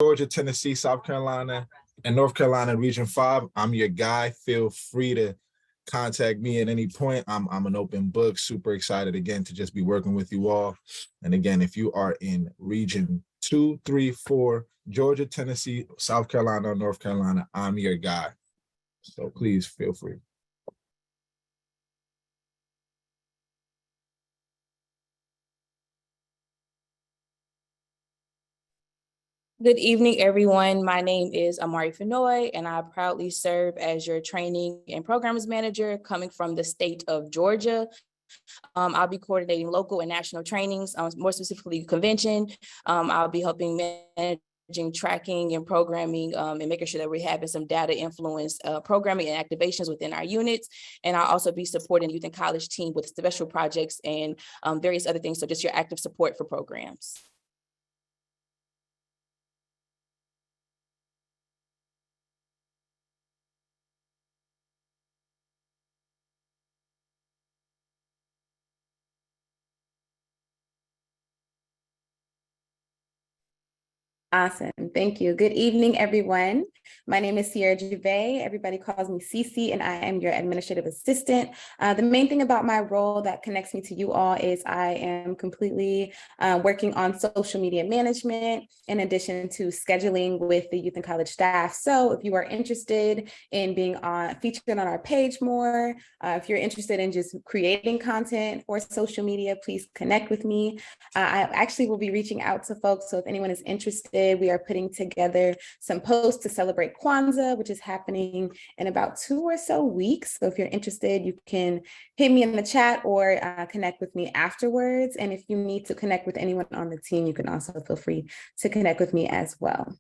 Georgia, Tennessee, South Carolina, and North Carolina Region 5. I'm your guy. Feel free to contact me at any point. I'm an open book. Super excited again to just be working with you all. And again, if you are in Region 2, 3, 4, Georgia, Tennessee, South Carolina, North Carolina, I'm your guy. So please feel free. Good evening, everyone. My name is Amari Fenoy, and I proudly serve as your training and programs manager coming from the state of Georgia. I'll be coordinating local and national trainings, more specifically convention. I'll be helping managing tracking and programming and making sure that we're having some data influence programming and activations within our units. And I'll also be supporting youth and college team with special projects and various other things. So just your active support for programs. Awesome. Thank you. Good evening, everyone. My name is Sierra Juve. Everybody calls me Cece, and I am your administrative assistant. The main thing about my role that connects me to you all is I am completely working on social media management in addition to scheduling with the youth and college staff. So if you are interested in being featured on our page more, if you're interested in just creating content for social media, please connect with me. I actually will be reaching out to folks. So if anyone is interested, we are putting together some posts to celebrate Kwanzaa, which is happening in about 2 or so weeks. So if you're interested, you can hit me in the chat or connect with me afterwards. And if you need to connect with anyone on the team, you can also feel free to connect with me as well.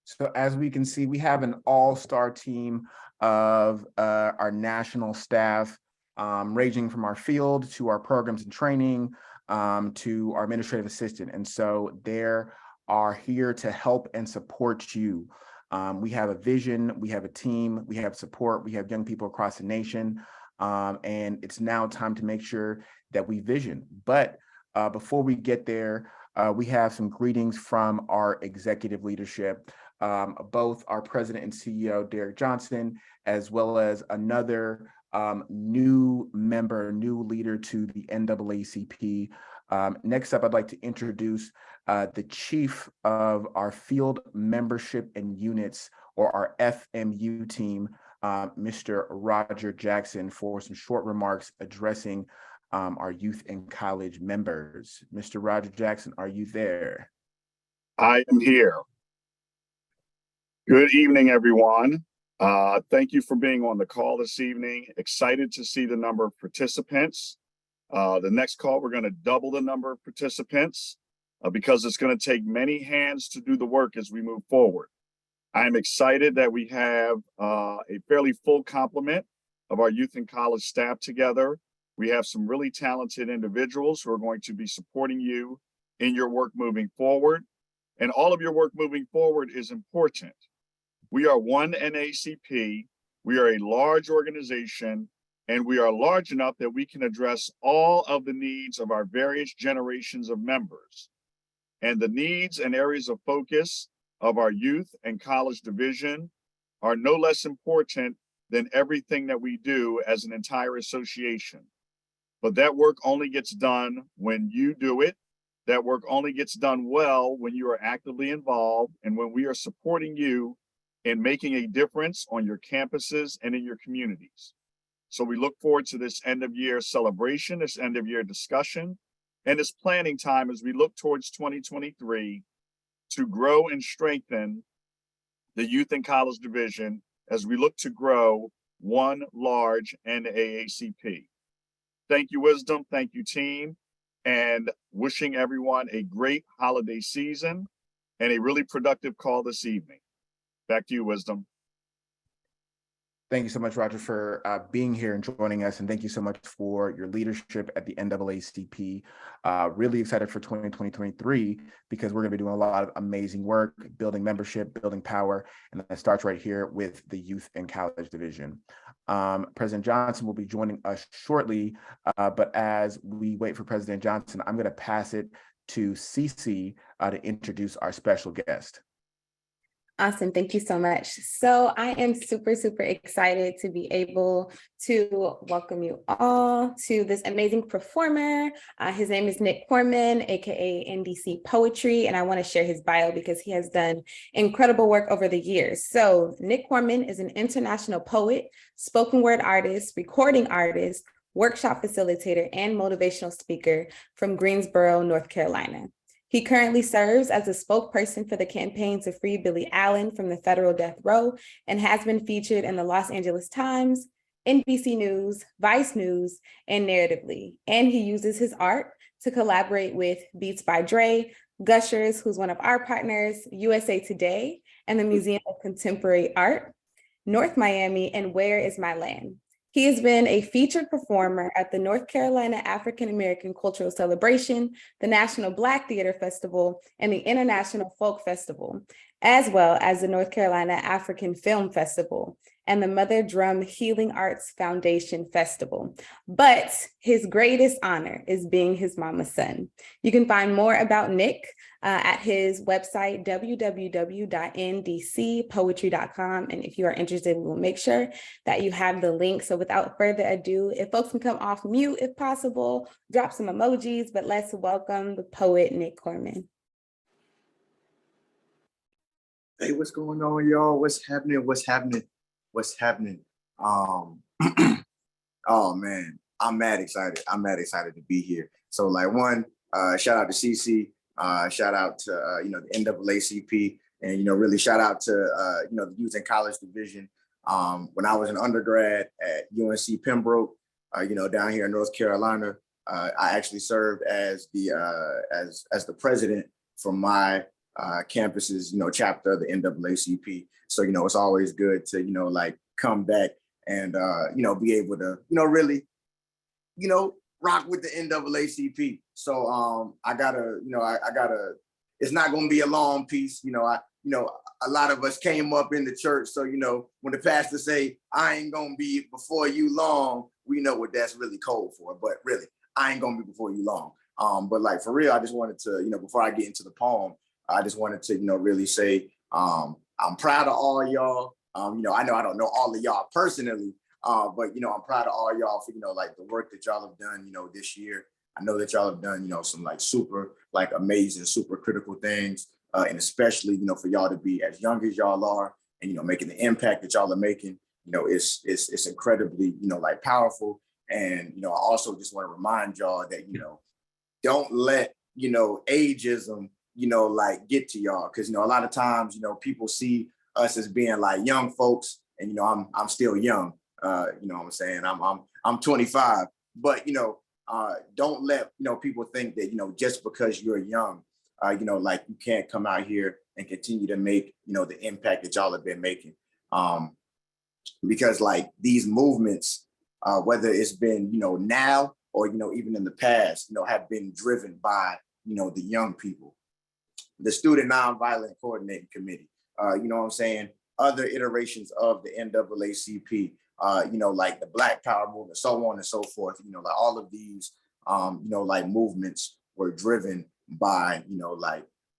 So as we can see, we have an all-star team of our national staff, ranging from our field to our programs and training to our administrative assistant. And so they are here to help and support you. We have a vision, we have a team, we have support, we have young people across the nation. And it's now time to make sure that we vision. But before we get there, we have some greetings from our executive leadership. Both our president and CEO, Derek Johnson, as well as another new member, new leader to the NAACP. Next up, I'd like to introduce the chief of our field membership and units, or our FMU team, Mr. Roger Jackson, for some short remarks addressing our youth and college members. Mr. Roger Jackson, are you there? I am here. Good evening, everyone. Thank you for being on the call this evening. Excited to see the number of participants. The next call, we're going to double the number of participants because it's going to take many hands to do the work as we move forward. I'm excited that we have a fairly full complement of our youth and college staff together. We have some really talented individuals who are going to be supporting you in your work moving forward. And all of your work moving forward is important. We are one NAACP, we are a large organization, and we are large enough that we can address all of the needs of our various generations of members. And the needs and areas of focus of our youth and college division are no less important than everything that we do as an entire association. But that work only gets done when you do it. That work only gets done well when you are actively involved and when we are supporting you in making a difference on your campuses and in your communities. So we look forward to this end of year celebration, this end of year discussion, and this planning time as we look towards 2023 to grow and strengthen the youth and college division as we look to grow one large NAACP. Thank you, Wisdom. Thank you, team. And wishing everyone a great holiday season and a really productive call this evening. Back to you, Wisdom. Thank you so much, Roger, for being here and joining us. And thank you so much for your leadership at the NAACP. Really excited for 2023 because we're going to be doing a lot of amazing work, building membership, building power. And that starts right here with the Youth and College Division. President Johnson will be joining us shortly. But as we wait for President Johnson, I'm going to pass it to Cece to introduce our special guest. Awesome. Thank you so much. So I am super, super excited to be able to welcome you all to this amazing performer. His name is Nick Corman, aka NDC Poetry, and I want to share his bio because he has done incredible work over the years. So Nick Corman is an international poet, spoken word artist, recording artist, workshop facilitator, and motivational speaker from Greensboro, North Carolina. He currently serves as a spokesperson for the campaign to free Billy Allen from the federal death row and has been featured in the Los Angeles Times, NBC News, Vice News, and Narratively. And he uses his art to collaborate with Beats by Dre, Gushers, who's one of our partners, USA Today, and the Museum of Contemporary Art, North Miami, and Where Is My Land? He has been a featured performer at the North Carolina African American Cultural Celebration, the National Black Theater Festival, and the International Folk Festival, as well as the North Carolina African Film Festival and the Mother Drum Healing Arts Foundation Festival. But his greatest honor is being his mama's son. You can find more about Nick at his website, www.ndcpoetry.com. And if you are interested, we will make sure that you have the link. So without further ado, if folks can come off mute, if possible, drop some emojis, but let's welcome the poet, Nick Corman. Hey, what's going on, y'all? What's happening? What's happening? What's happening? Oh man, I'm mad excited. I'm mad excited to be here. So like shout out to CC, shout out to the NAACP, and really shout out to the Youth and College Division. When I was an undergrad at UNC Pembroke, down here in North Carolina, I actually served as the president for my campus's chapter of the NAACP. So it's always good to come back and be able to really rock with the NAACP. So I gotta it's not gonna be a long piece. A lot of us came up in the church, so when the pastor say I ain't gonna be before you long, we know what that's really code for. But really, I ain't gonna be before you long. But like for real, I just wanted to before I get into the poem, I just wanted to really say I'm proud of all y'all. I know I don't know all of y'all personally, but I'm proud of all y'all for the work that y'all have done this year. I know that y'all have done some super amazing, super critical things, and especially for y'all to be as young as y'all are and making the impact that y'all are making. It's incredibly powerful. And I also just want to remind y'all that don't let ageism get to y'all, because a lot of times people see us as being like young folks, and I'm still young. What I'm saying, I'm 25, but don't let people think that just because you're young, you can't come out here and continue to make the impact that y'all have been making, because these movements, whether it's been now or even in the past, have been driven by the young people. The Student Nonviolent Coordinating Committee, other iterations of the NAACP, like the Black Power movement, so on and so forth, all of these, movements were driven by,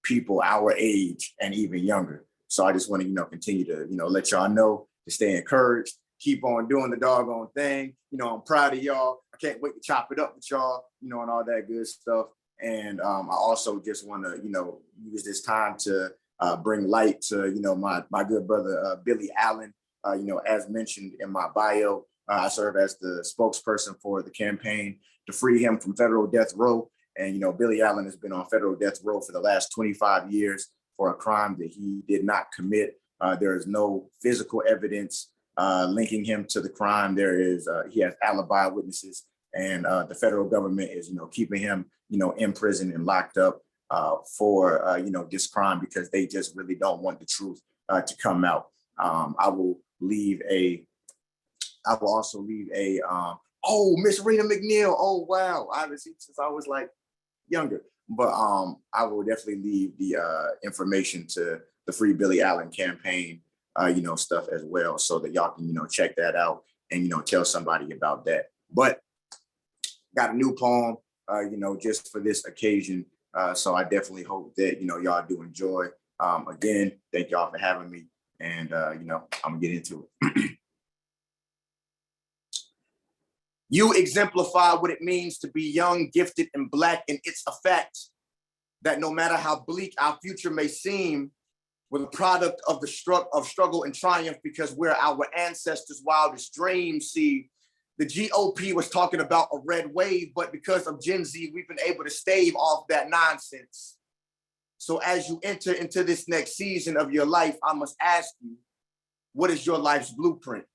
people our age and even younger. So I just want to, continue to, let y'all know to stay encouraged, keep on doing the doggone thing. I'm proud of y'all. I can't wait to chop it up with y'all, and all that good stuff. And I also just want to, use this time to bring light to, my good brother, Billy Allen. As mentioned in my bio, I serve as the spokesperson for the campaign to free him from federal death row. And, Billy Allen has been on federal death row for the last 25 years for a crime that he did not commit. There is no physical evidence linking him to the crime. He has alibi witnesses, and the federal government is, keeping him, in prison and locked up for, this crime because they just really don't want the truth to come out. I will leave a I will also leave a Miss Rena McNeil. Oh wow, I haven't seen since I was like younger. But I will definitely leave the information to the Free Billy Allen campaign, stuff as well, so that y'all can check that out and tell somebody about that. But got a new poem, just for this occasion. So I definitely hope that y'all do enjoy. Again, thank y'all for having me, and I'm gonna get into it. You exemplify what it means to be young, gifted, and Black, and it's a fact that no matter how bleak our future may seem, we're a product of the struggle and triumph, because we're our ancestors' wildest dreams. See, the GOP was talking about a red wave, but because of Gen Z, we've been able to stave off that nonsense. So as you enter into this next season of your life, I must ask you, what is your life's blueprint?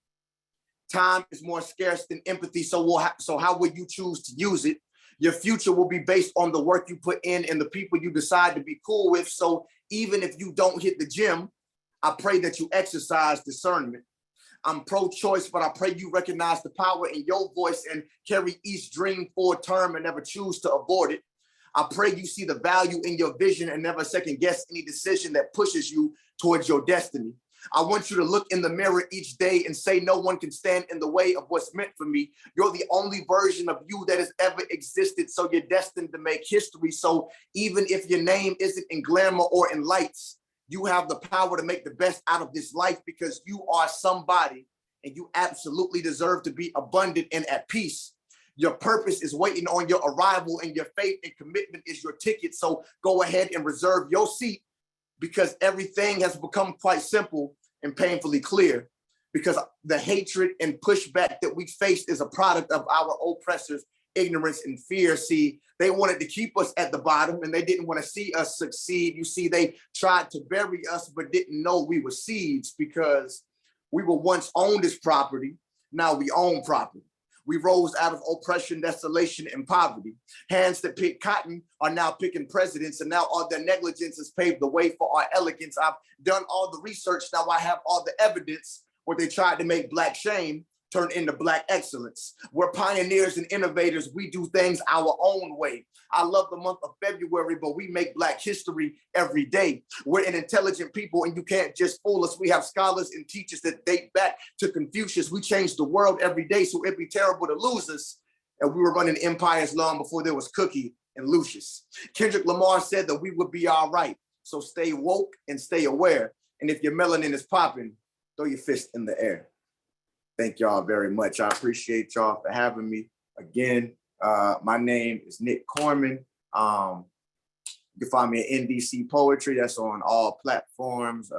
Time is more scarce than empathy, so how will you choose to use it? Your future will be based on the work you put in and the people you decide to be cool with. So even if you don't hit the gym, I pray that you exercise discernment. I'm pro-choice, but I pray you recognize the power in your voice and carry each dream forward term and never choose to abort it. I pray you see the value in your vision and never second guess any decision that pushes you towards your destiny. I want you to look in the mirror each day and say, no one can stand in the way of what's meant for me. You're the only version of you that has ever existed, so you're destined to make history. So even if your name isn't in glamour or in lights, you have the power to make the best out of this life, because you are somebody and you absolutely deserve to be abundant and at peace. Your purpose is waiting on your arrival, and your faith and commitment is your ticket. So go ahead and reserve your seat, because everything has become quite simple and painfully clear, because the hatred and pushback that we face is a product of our oppressors' ignorance and fear. See, they wanted to keep us at the bottom and they didn't want to see us succeed. You see, they tried to bury us but didn't know we were seeds, because we were once owned as property. Now we own property. We rose out of oppression, desolation, and poverty. Hands that pick cotton are now picking presidents, and now all their negligence has paved the way for our elegance. I've done all the research, now I have all the evidence where they tried to make Black shame turn into Black excellence. We're pioneers and innovators. We do things our own way. I love the month of February, but we make Black history every day. We're an intelligent people, and you can't just fool us. We have scholars and teachers that date back to Confucius. We change the world every day, so it'd be terrible to lose us. And we were running empires long before there was Cookie and Lucius. Kendrick Lamar said that we would be all right. So stay woke and stay aware. And if your melanin is popping, throw your fist in the air. Thank y'all very much. I appreciate y'all for having me. Again, my name is Nick Corman. You can find me at NDC Poetry. That's on all platforms.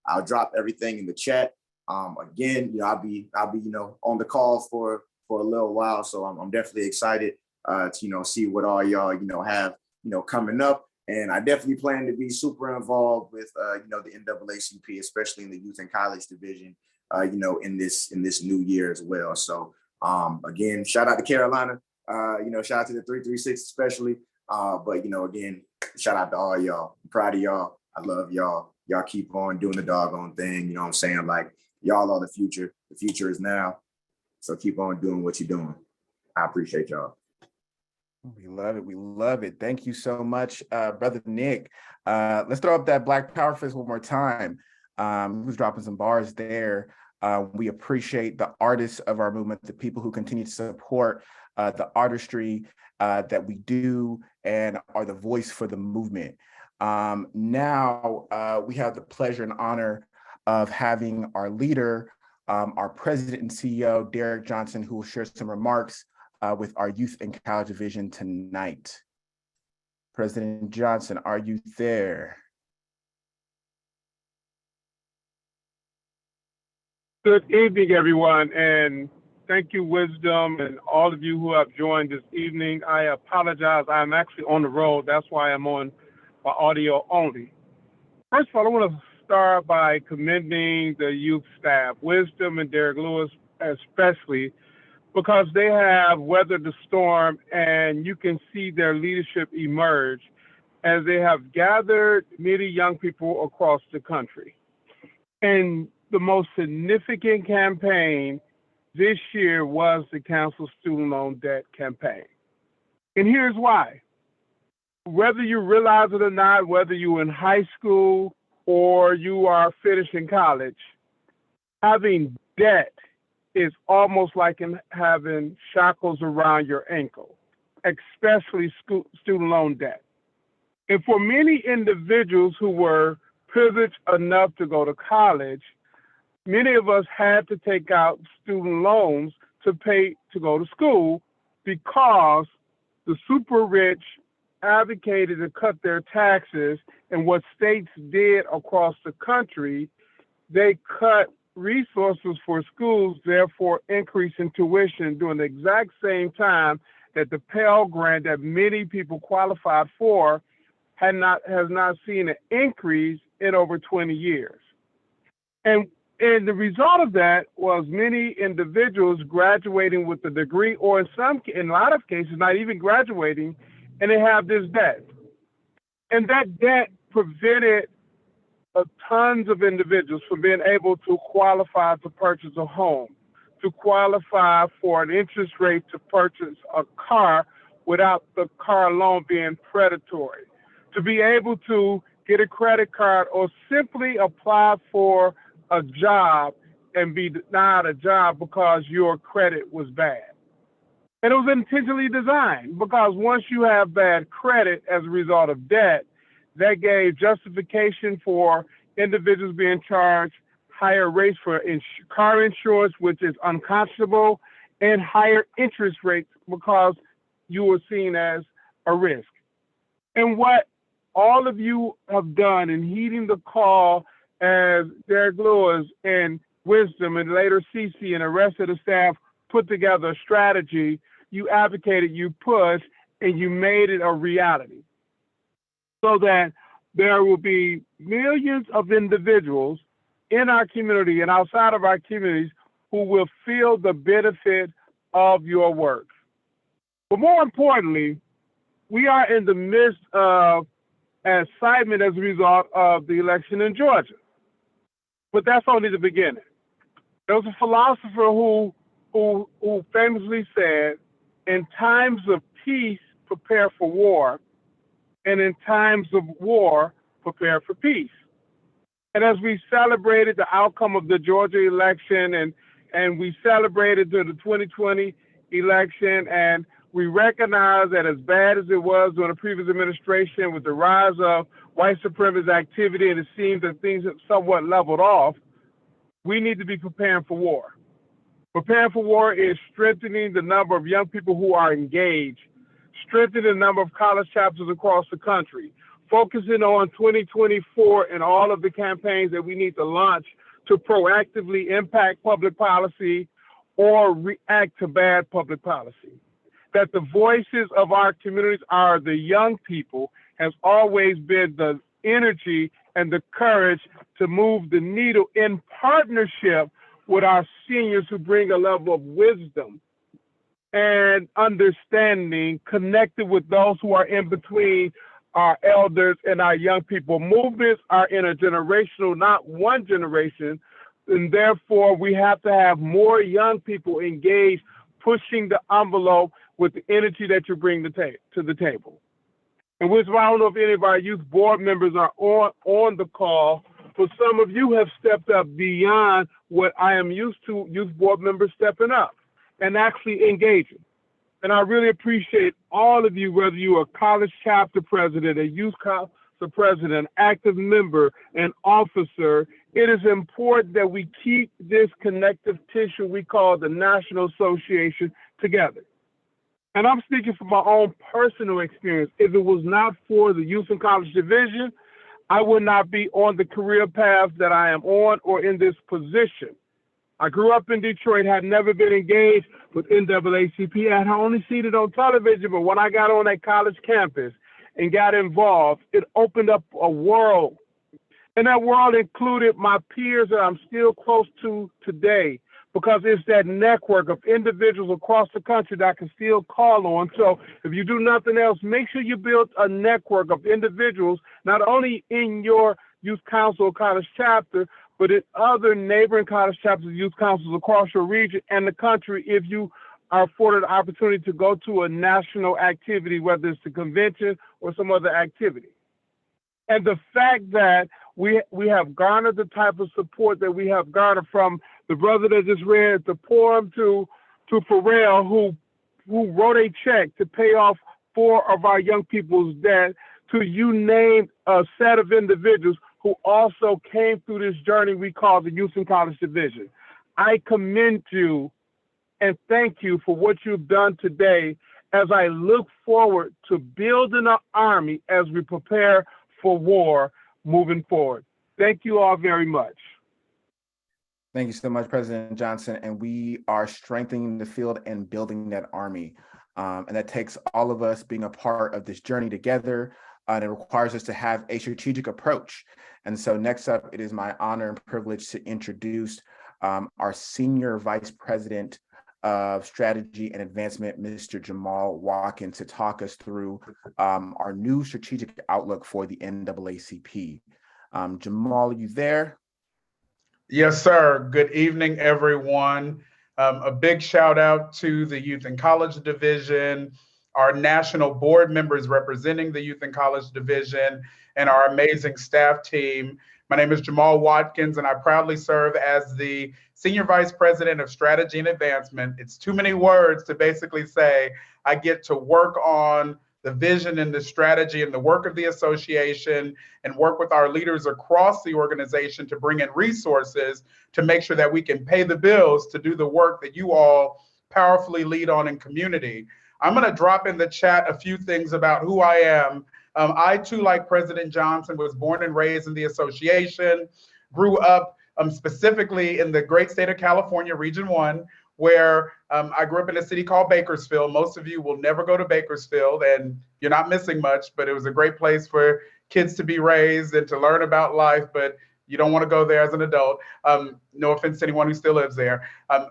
I'll drop everything in the chat. Again, I'll be on the call for a little while. So I'm definitely excited to see what all y'all have coming up. And I definitely plan to be super involved with the NAACP, especially in the youth and college division. In this new year as well. So again, shout out to Carolina, shout out to the 336 especially. But again, shout out to all y'all. I'm proud of y'all. I love y'all. Y'all keep on doing the doggone thing. You know what I'm saying? Like, y'all are the future. The future is now. So keep on doing what you're doing. I appreciate y'all. We love it. We love it. Thank you so much, Brother Nick. Let's throw up that Black Power fist one more time. Who's dropping some bars there. We appreciate the artists of our movement, the people who continue to support the artistry that we do and are the voice for the movement. Now we have the pleasure and honor of having our leader, our president and CEO, Derek Johnson, who will share some remarks with our youth and college division tonight. President Johnson, are you there? Good evening, everyone, and thank you, Wisdom, and all of you who have joined this evening. I apologize. I'm actually on the road. That's why I'm on by audio only. First of all, I want to start by commending the youth staff, Wisdom and Derek Lewis especially, because they have weathered the storm, and you can see their leadership emerge as they have gathered many young people across the country. And the most significant campaign this year was the Council Student Loan Debt Campaign. And here's why. Whether you realize it or not, whether you're in high school or you are finishing college, having debt is almost like having shackles around your ankle, especially student loan debt. And for many individuals who were privileged enough to go to college, many of us had to take out student loans to pay to go to school because the super rich advocated to cut their taxes, and what states did across the country, they cut resources for schools, therefore increasing tuition during the exact same time that the Pell Grant that many people qualified for has not seen an increase in over 20 years. And the result of that was many individuals graduating with a degree, or in a lot of cases, not even graduating, and they have this debt. And that debt prevented tons of individuals from being able to qualify to purchase a home, to qualify for an interest rate to purchase a car without the car loan being predatory, to be able to get a credit card or simply apply for a job and be denied a job because your credit was bad. And it was intentionally designed because once you have bad credit as a result of debt, that gave justification for individuals being charged higher rates for car insurance, which is unconscionable, and higher interest rates because you were seen as a risk. And what all of you have done in heeding the call as Derek Lewis and Wisdom and later Cece and the rest of the staff put together a strategy, you advocated, you pushed, and you made it a reality so that there will be millions of individuals in our community and outside of our communities who will feel the benefit of your work. But more importantly, we are in the midst of excitement as a result of the election in Georgia. But that's only the beginning. There was a philosopher who famously said, in times of peace, prepare for war, and in times of war, prepare for peace. And as we celebrated the outcome of the Georgia election and we celebrated the 2020 election, and we recognize that as bad as it was during the previous administration with the rise of white supremacist activity, and it seems that things have somewhat leveled off, we need to be preparing for war. Preparing for war is strengthening the number of young people who are engaged, strengthening the number of college chapters across the country, focusing on 2024 and all of the campaigns that we need to launch to proactively impact public policy or react to bad public policy. That the voices of our communities are the young people has always been the energy and the courage to move the needle in partnership with our seniors who bring a level of wisdom and understanding connected with those who are in between our elders and our young people. Movements are intergenerational, not one generation, and therefore we have to have more young people engaged, pushing the envelope with the energy that you bring to the table. And which I don't know if any of our youth board members are on the call, but some of you have stepped up beyond what I am used to youth board members stepping up and actually engaging. And I really appreciate all of you, whether you are a college chapter president, a youth council president, active member, an officer. It is important that we keep this connective tissue we call the National Association together. And I'm speaking from my own personal experience. If it was not for the Youth and College Division, I would not be on the career path that I am on or in this position. I grew up in Detroit, had never been engaged with NAACP. I had only seen it on television, but when I got on a college campus and got involved, it opened up a world. And that world included my peers that I'm still close to today, because it's that network of individuals across the country that I can still call on. So if you do nothing else, make sure you build a network of individuals, not only in your youth council or college chapter, but in other neighboring college chapters, youth councils across your region and the country if you are afforded the opportunity to go to a national activity, whether it's the convention or some other activity. And the fact that we have garnered the type of support that we have garnered from the brother that just read the poem to Pharrell, who wrote a check to pay off 4 of our young people's debt, to you name a set of individuals who also came through this journey we call the Youth and College Division. I commend you and thank you for what you've done today as I look forward to building an army as we prepare for war moving forward. Thank you all very much. Thank you so much, President Johnson. And we are strengthening the field and building that army. And that takes all of us being a part of this journey together. And it requires us to have a strategic approach. And so next up, it is my honor and privilege to introduce our Senior Vice President of Strategy and Advancement, Mr. Jamal Watkins, to talk us through our new strategic outlook for the NAACP. Jamal, are you there? Yes, sir. Good evening, everyone. A big shout out to the Youth and College Division, our national board members representing the Youth and College Division, and our amazing staff team. My name is Jamal Watkins, and I proudly serve as the Senior Vice President of Strategy and Advancement. It's too many words to basically say I get to work on the vision and the strategy and the work of the association and work with our leaders across the organization to bring in resources to make sure that we can pay the bills to do the work that you all powerfully lead on in community. I'm going to drop in the chat a few things about who I am. I too, like President Johnson, was born and raised in the association, grew up specifically in the great state of California, Region 1, where I grew up in a city called Bakersfield. Most of you will never go to Bakersfield, and you're not missing much, but it was a great place for kids to be raised and to learn about life, but you don't want to go there as an adult. No offense to anyone who still lives there.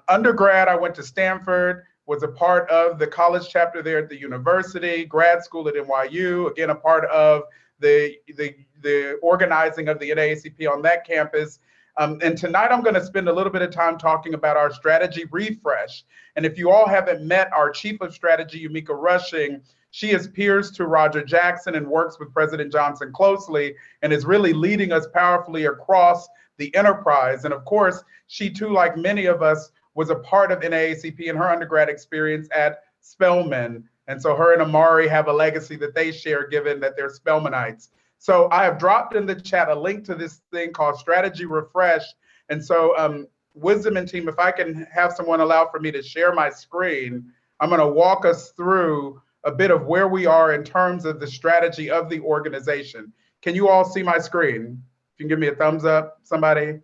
Undergrad, I went to Stanford, was a part of the college chapter there at the university, grad school at NYU, again, a part of the organizing of the NAACP on that campus. And tonight I'm going to spend a little bit of time talking about our strategy refresh. And if you all haven't met our Chief of Strategy, Yumika Rushing, she is peers to Roger Jackson and works with President Johnson closely and is really leading us powerfully across the enterprise. And of course, she too, like many of us, was a part of NAACP in her undergrad experience at Spelman. And so her and Amari have a legacy that they share, given that they're Spelmanites. So I have dropped in the chat a link to this thing called Strategy Refresh. And so Wisdom and team, if I can have someone allow for me to share my screen, I'm going to walk us through a bit of where we are in terms of the strategy of the organization. Can you all see my screen? If you can give me a thumbs up, somebody.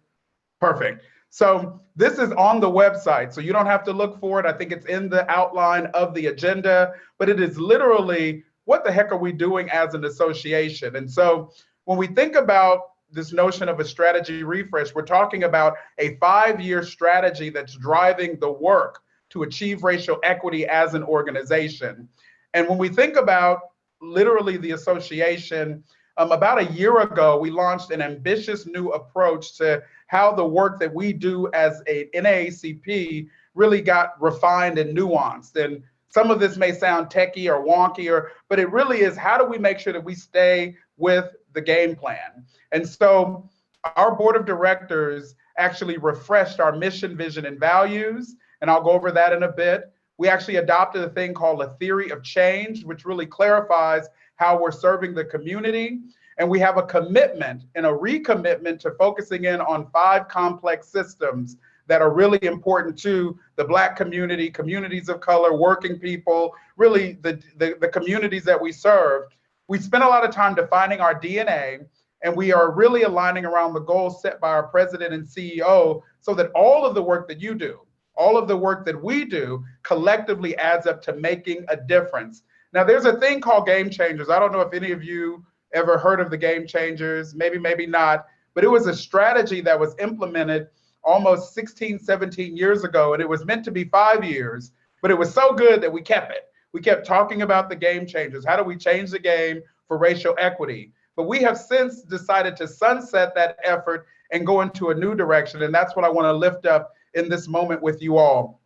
Perfect. So this is on the website, so you don't have to look for it. I think it's in the outline of the agenda, but it is literally, what the heck are we doing as an association? And so when we think about this notion of a strategy refresh, we're talking about a 5-year strategy that's driving the work to achieve racial equity as an organization. And when we think about literally the association, about a year ago, we launched an ambitious new approach to how the work that we do as a NAACP really got refined and nuanced. And some of this may sound techie or wonky, but it really is, how do we make sure that we stay with the game plan? And so our board of directors actually refreshed our mission, vision, and values, and I'll go over that in a bit. We actually adopted a thing called a theory of change, which really clarifies how we're serving the community. And we have a commitment and a recommitment to focusing in on 5 complex systems that are really important to the Black community, communities of color, working people, really the communities that we serve. We spent a lot of time defining our DNA, and we are really aligning around the goals set by our president and CEO so that all of the work that you do, all of the work that we do collectively adds up to making a difference. Now, there's a thing called Game Changers. I don't know if any of you ever heard of the Game Changers, maybe not, but it was a strategy that was implemented almost 16, 17 years ago, and it was meant to be 5 years, but it was so good that we kept it. We kept talking about the Game Changers. How do we change the game for racial equity? But we have since decided to sunset that effort and go into a new direction. And that's what I want to lift up in this moment with you all.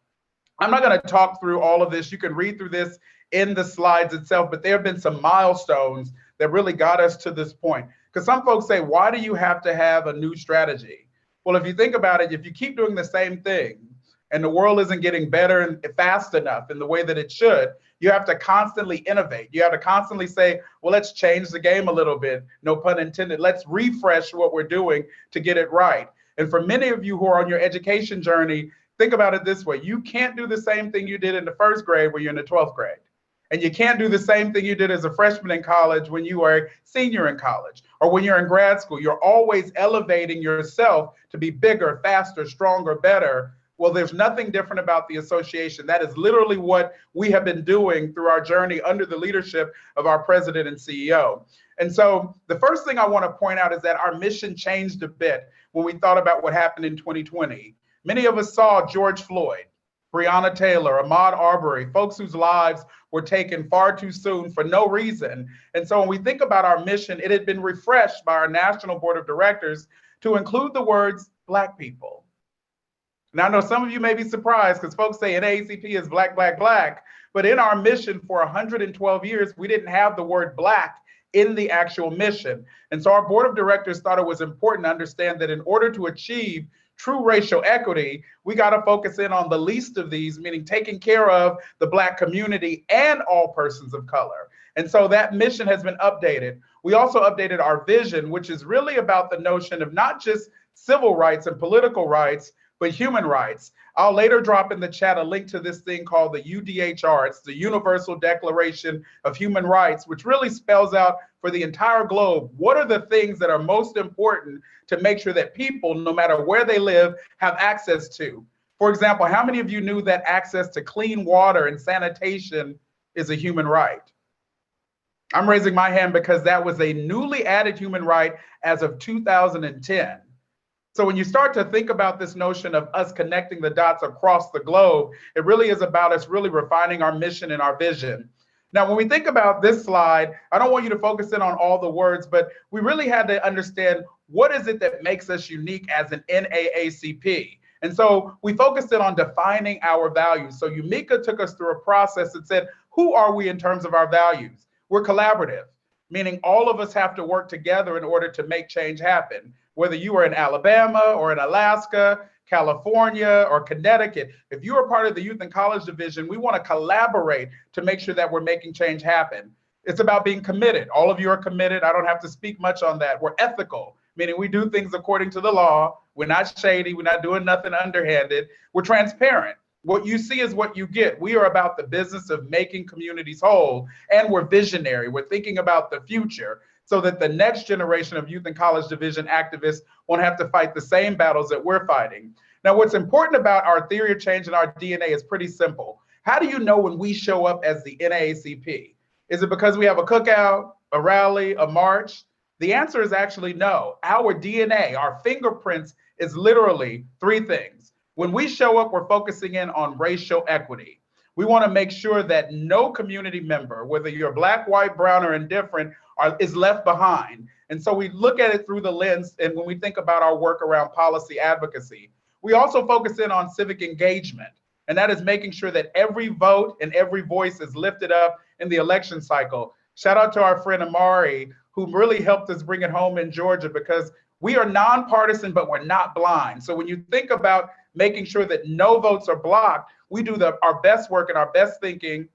I'm not going to talk through all of this. You can read through this in the slides itself, but there have been some milestones that really got us to this point. Because some folks say, why do you have to have a new strategy? Well, if you think about it, if you keep doing the same thing and the world isn't getting better and fast enough in the way that it should, you have to constantly innovate. You have to constantly say, well, let's change the game a little bit. No pun intended. Let's refresh what we're doing to get it right. And for many of you who are on your education journey, think about it this way. You can't do the same thing you did in the first grade when you're in the 12th grade. And you can't do the same thing you did as a freshman in college when you were a senior in college or when you're in grad school. You're always elevating yourself to be bigger, faster, stronger, better. Well, there's nothing different about the association. That is literally what we have been doing through our journey under the leadership of our president and CEO. And so the first thing I want to point out is that our mission changed a bit when we thought about what happened in 2020. Many of us saw George Floyd, Breonna Taylor, Ahmaud Arbery, folks whose lives were taken far too soon for no reason. And so when we think about our mission, it had been refreshed by our National Board of Directors to include the words Black people. Now, I know some of you may be surprised because folks say NAACP is Black, Black, Black, but in our mission for 112 years, we didn't have the word Black in the actual mission. And so our board of directors thought it was important to understand that in order to achieve true racial equity, we got to focus in on the least of these, meaning taking care of the Black community and all persons of color. And so that mission has been updated. We also updated our vision, which is really about the notion of not just civil rights and political rights, but human rights. I'll later drop in the chat a link to this thing called the UDHR. It's the Universal Declaration of Human Rights, which really spells out for the entire globe what are the things that are most important to make sure that people, no matter where they live, have access to. For example, how many of you knew that access to clean water and sanitation is a human right? I'm raising my hand because that was a newly added human right as of 2010. So when you start to think about this notion of us connecting the dots across the globe, it really is about us really refining our mission and our vision. Now, when we think about this slide, I don't want you to focus in on all the words, but we really had to understand what is it that makes us unique as an NAACP. And so we focused in on defining our values. So Yumika took us through a process that said, who are we in terms of our values? We're collaborative, meaning all of us have to work together in order to make change happen. Whether you are in Alabama or in Alaska, California, or Connecticut, if you are part of the Youth and College Division, we want to collaborate to make sure that we're making change happen. It's about being committed. All of you are committed. I don't have to speak much on that. We're ethical, meaning we do things according to the law. We're not shady. We're not doing nothing underhanded. We're transparent. What you see is what you get. We are about the business of making communities whole, and we're visionary. We're thinking about the future, so that the next generation of Youth and College Division activists won't have to fight the same battles that we're fighting. Now, what's important about our theory of change and our DNA is pretty simple. How do you know when we show up as the NAACP? Is it because we have a cookout, a rally, a march? The answer is actually no. Our DNA, our fingerprints, is literally three things. When we show up, we're focusing in on racial equity. We want to make sure that no community member, whether you're Black, white, brown, or indifferent, is left behind. And so we look at it through the lens, and when we think about our work around policy advocacy, we also focus in on civic engagement. And that is making sure that every vote and every voice is lifted up in the election cycle. Shout out to our friend Amari, who really helped us bring it home in Georgia, because we are nonpartisan, but we're not blind. So when you think about making sure that no votes are blocked, we do our best work and our best thinking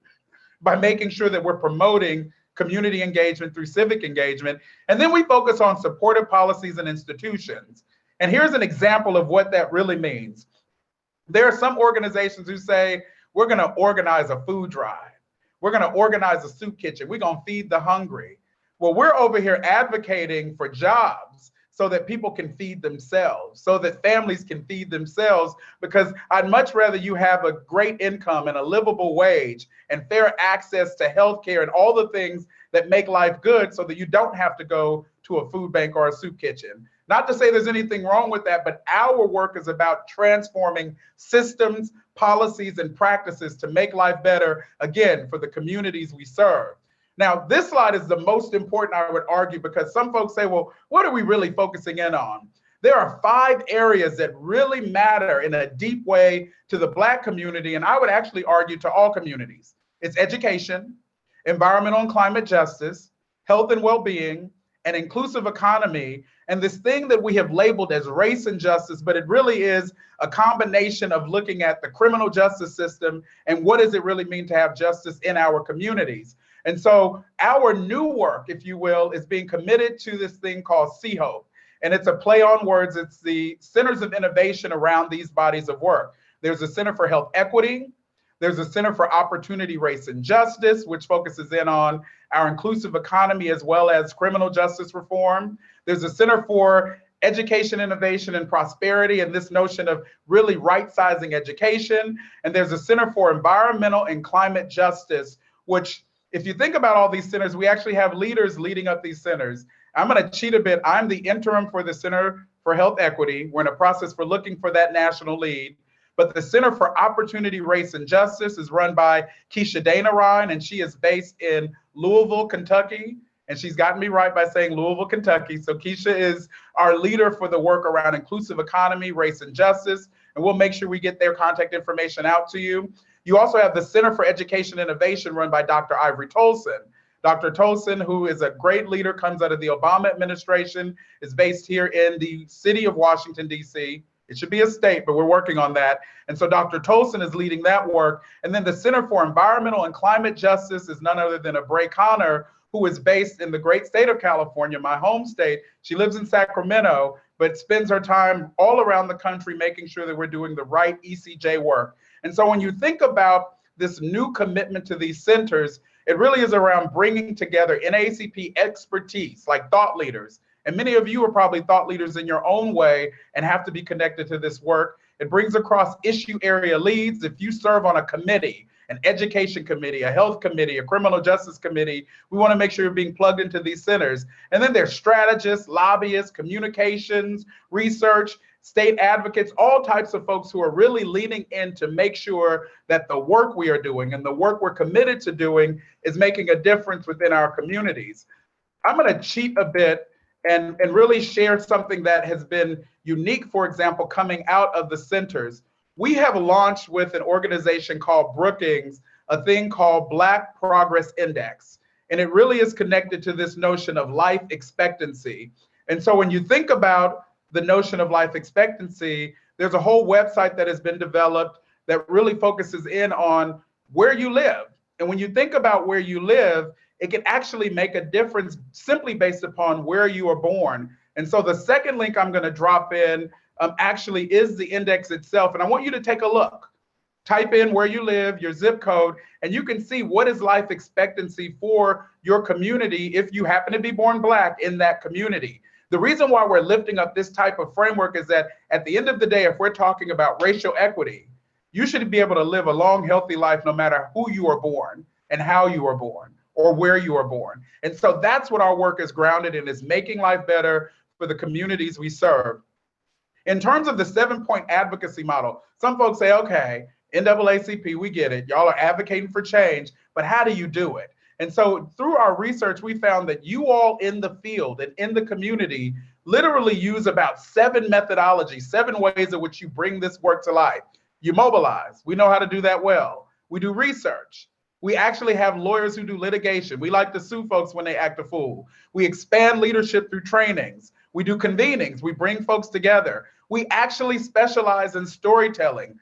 by making sure that we're promoting community engagement through civic engagement. And then we focus on supportive policies and institutions. And here's an example of what that really means. There are some organizations who say, we're going to organize a food drive. We're going to organize a soup kitchen. We're going to feed the hungry. Well, we're over here advocating for jobs so that people can feed themselves, so that families can feed themselves, because I'd much rather you have a great income and a livable wage and fair access to healthcare and all the things that make life good, so that you don't have to go to a food bank or a soup kitchen. Not to say there's anything wrong with that, but our work is about transforming systems, policies, and practices to make life better, again, for the communities we serve. Now, this slide is the most important, I would argue, because some folks say, well, what are we really focusing in on? there are 5 areas that really matter in a deep way to the Black community, and I would actually argue to all communities. It's education, environmental and climate justice, health and well-being, and inclusive economy, and this thing that we have labeled as race and justice, but it really is a combination of looking at the criminal justice system and what does it really mean to have justice in our communities. And so our new work, if you will, is being committed to this thing called C-HOPE. And it's a play on words. It's the centers of innovation around these bodies of work. There's a Center for Health Equity. There's a Center for Opportunity, Race, and Justice, which focuses in on our inclusive economy as well as criminal justice reform. There's a Center for Education, Innovation, and Prosperity, and this notion of really right-sizing education. And there's a Center for Environmental and Climate Justice, which, if you think about all these centers, we actually have leaders leading up these centers. I'm going to cheat a bit. I'm the interim for the Center for Health Equity. We're in a process for looking for that national lead. But the Center for Opportunity, Race, and Justice is run by Keisha Dana Ryan, and she is based in Louisville, Kentucky. And she's gotten me right by saying Louisville, Kentucky. So Keisha is our leader for the work around inclusive economy, race, and justice. And we'll make sure we get their contact information out to you. You also have the Center for Education Innovation run by Dr. Ivory Tolson. Dr. Tolson, who is a great leader, comes out of the Obama administration, is based here in the city of Washington, D.C. It should be a state, but we're working on that. And so Dr. Tolson is leading that work. And then the Center for Environmental and Climate Justice is none other than Bray Connor, who is based in the great state of California, my home state. She lives in Sacramento, but spends her time all around the country making sure that we're doing the right ECJ work. And so when you think about this new commitment to these centers, it really is around bringing together NAACP expertise, like thought leaders. And many of you are probably thought leaders in your own way and have to be connected to this work. It brings across issue area leads. If you serve on a committee, an education committee, a health committee, a criminal justice committee, we want to make sure you're being plugged into these centers. And then there's strategists, lobbyists, communications, research, state advocates, all types of folks who are really leaning in to make sure that the work we are doing and the work we're committed to doing is making a difference within our communities. I'm going to cheat a bit and really share something that has been unique, for example, coming out of the centers. We have launched with an organization called Brookings, a thing called Black Progress Index. And it really is connected to this notion of life expectancy. And so when you think about the notion of life expectancy, there's a whole website that has been developed that really focuses in on where you live. And when you think about where you live, it can actually make a difference simply based upon where you are born. And so the second link I'm going to drop in actually is the index itself. And I want you to take a look. Type in where you live, your zip code, and you can see what is life expectancy for your community if you happen to be born Black in that community. The reason why we're lifting up this type of framework is that at the end of the day, if we're talking about racial equity, you should be able to live a long, healthy life no matter who you are born and how you are born or where you are born. And so that's what our work is grounded in, is making life better for the communities we serve. In terms of the 7-point advocacy model, some folks say, okay, NAACP, we get it. Y'all are advocating for change, but how do you do it? And so through our research, we found that you all in the field and in the community literally use about 7 methodologies, 7 ways in which you bring this work to life. You mobilize. We know how to do that well. We do research. We actually have lawyers who do litigation. We like to sue folks when they act a fool. We expand leadership through trainings. We do convenings. We bring folks together. We actually specialize in storytelling.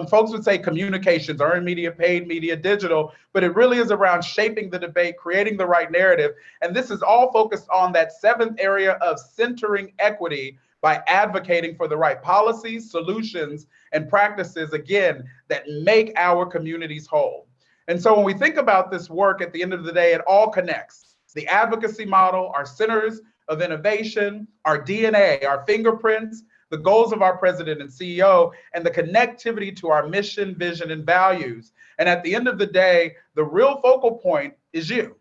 Folks would say communications, earned media, paid media, digital, but it really is around shaping the debate, creating the right narrative. And this is all focused on that 7th area of centering equity by advocating for the right policies, solutions, and practices, again, that make our communities whole. And so when we think about this work, at the end of the day, it all connects. The advocacy model, our centers of innovation, our DNA, our fingerprints, the goals of our president and CEO, and the connectivity to our mission, vision, and values. And at the end of the day, the real focal point is you.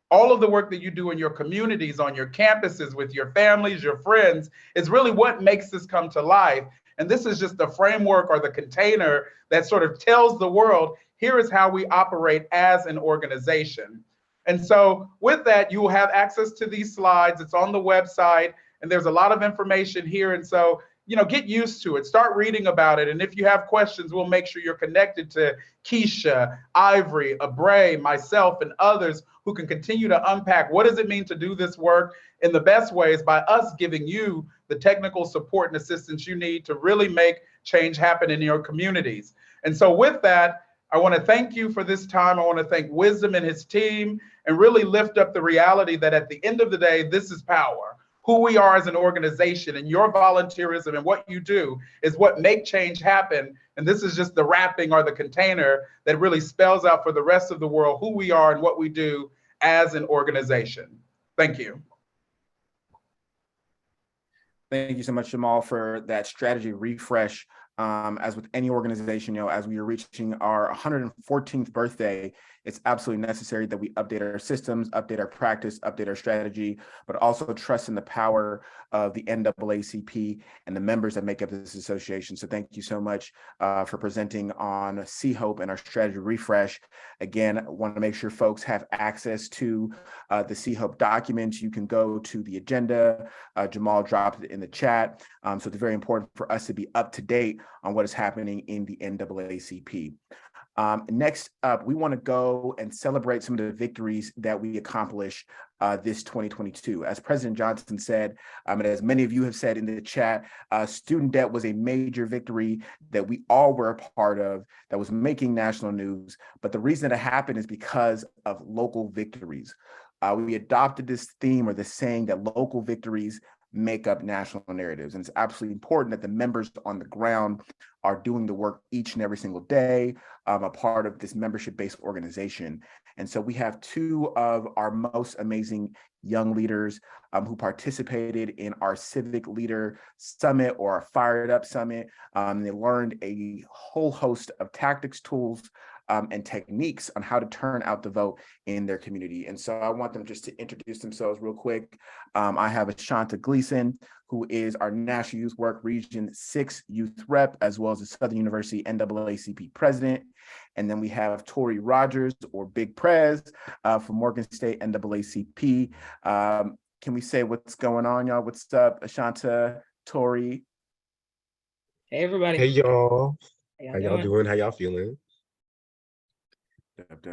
All of the work that you do in your communities, on your campuses, with your families, your friends, is really what makes this come to life. And this is just the framework or the container that sort of tells the world, here is how we operate as an organization. And so with that, you will have access to these slides. It's on the website. and there's a lot of information here. And so, get used to it, start reading about it. And if you have questions, we'll make sure you're connected to Keisha, Ivory, Abray, myself, and others who can continue to unpack what does it mean to do this work in the best ways by us giving you the technical support and assistance you need to really make change happen in your communities. And so with that, I want to thank you for this time. I want to thank Wisdom and his team and really lift up the reality that at the end of the day, this is power. Who we are as an organization, and your volunteerism and what you do is what make change happen. And this is just the wrapping or the container that really spells out for the rest of the world who we are and what we do as an organization. Thank you. Thank you so much, Jamal, for that strategy refresh. As with any organization, as we are reaching our 114th birthday, it's absolutely necessary that we update our systems, update our practice, update our strategy, but also trust in the power of the NAACP and the members that make up this association. So thank you so much for presenting on C-HOPE and our strategy refresh. Again, I want to make sure folks have access to the C-HOPE documents. You can go to the agenda. Jamal dropped it in the chat. So it's very important for us to be up to date on what is happening in the NAACP. Next up, we want to go and celebrate some of the victories that we accomplished this 2022. As President Johnson said, and as many of you have said in the chat, student debt was a major victory that we all were a part of, that was making national news. But the reason that it happened is because of local victories. We adopted this theme or this saying that local victories make up national narratives. And it's absolutely important that the members on the ground are doing the work each and every single day, a part of this membership-based organization. And so we have two of our most amazing young leaders who participated in our Civic Leader Summit or our Fired Up Summit. They learned a whole host of tactics, tools, and techniques on how to turn out the vote in their community. And so I want them just to introduce themselves real quick. I have Ashanta Gleason, who is our National Youth Work Region 6 Youth Rep, as well as the Southern University NAACP President. And then we have Tori Rogers, or Big Prez, from Morgan State NAACP. Can we say what's going on, y'all? What's up, Ashanta, Tori? Hey, everybody. Hey, y'all. How y'all doing? How y'all feeling?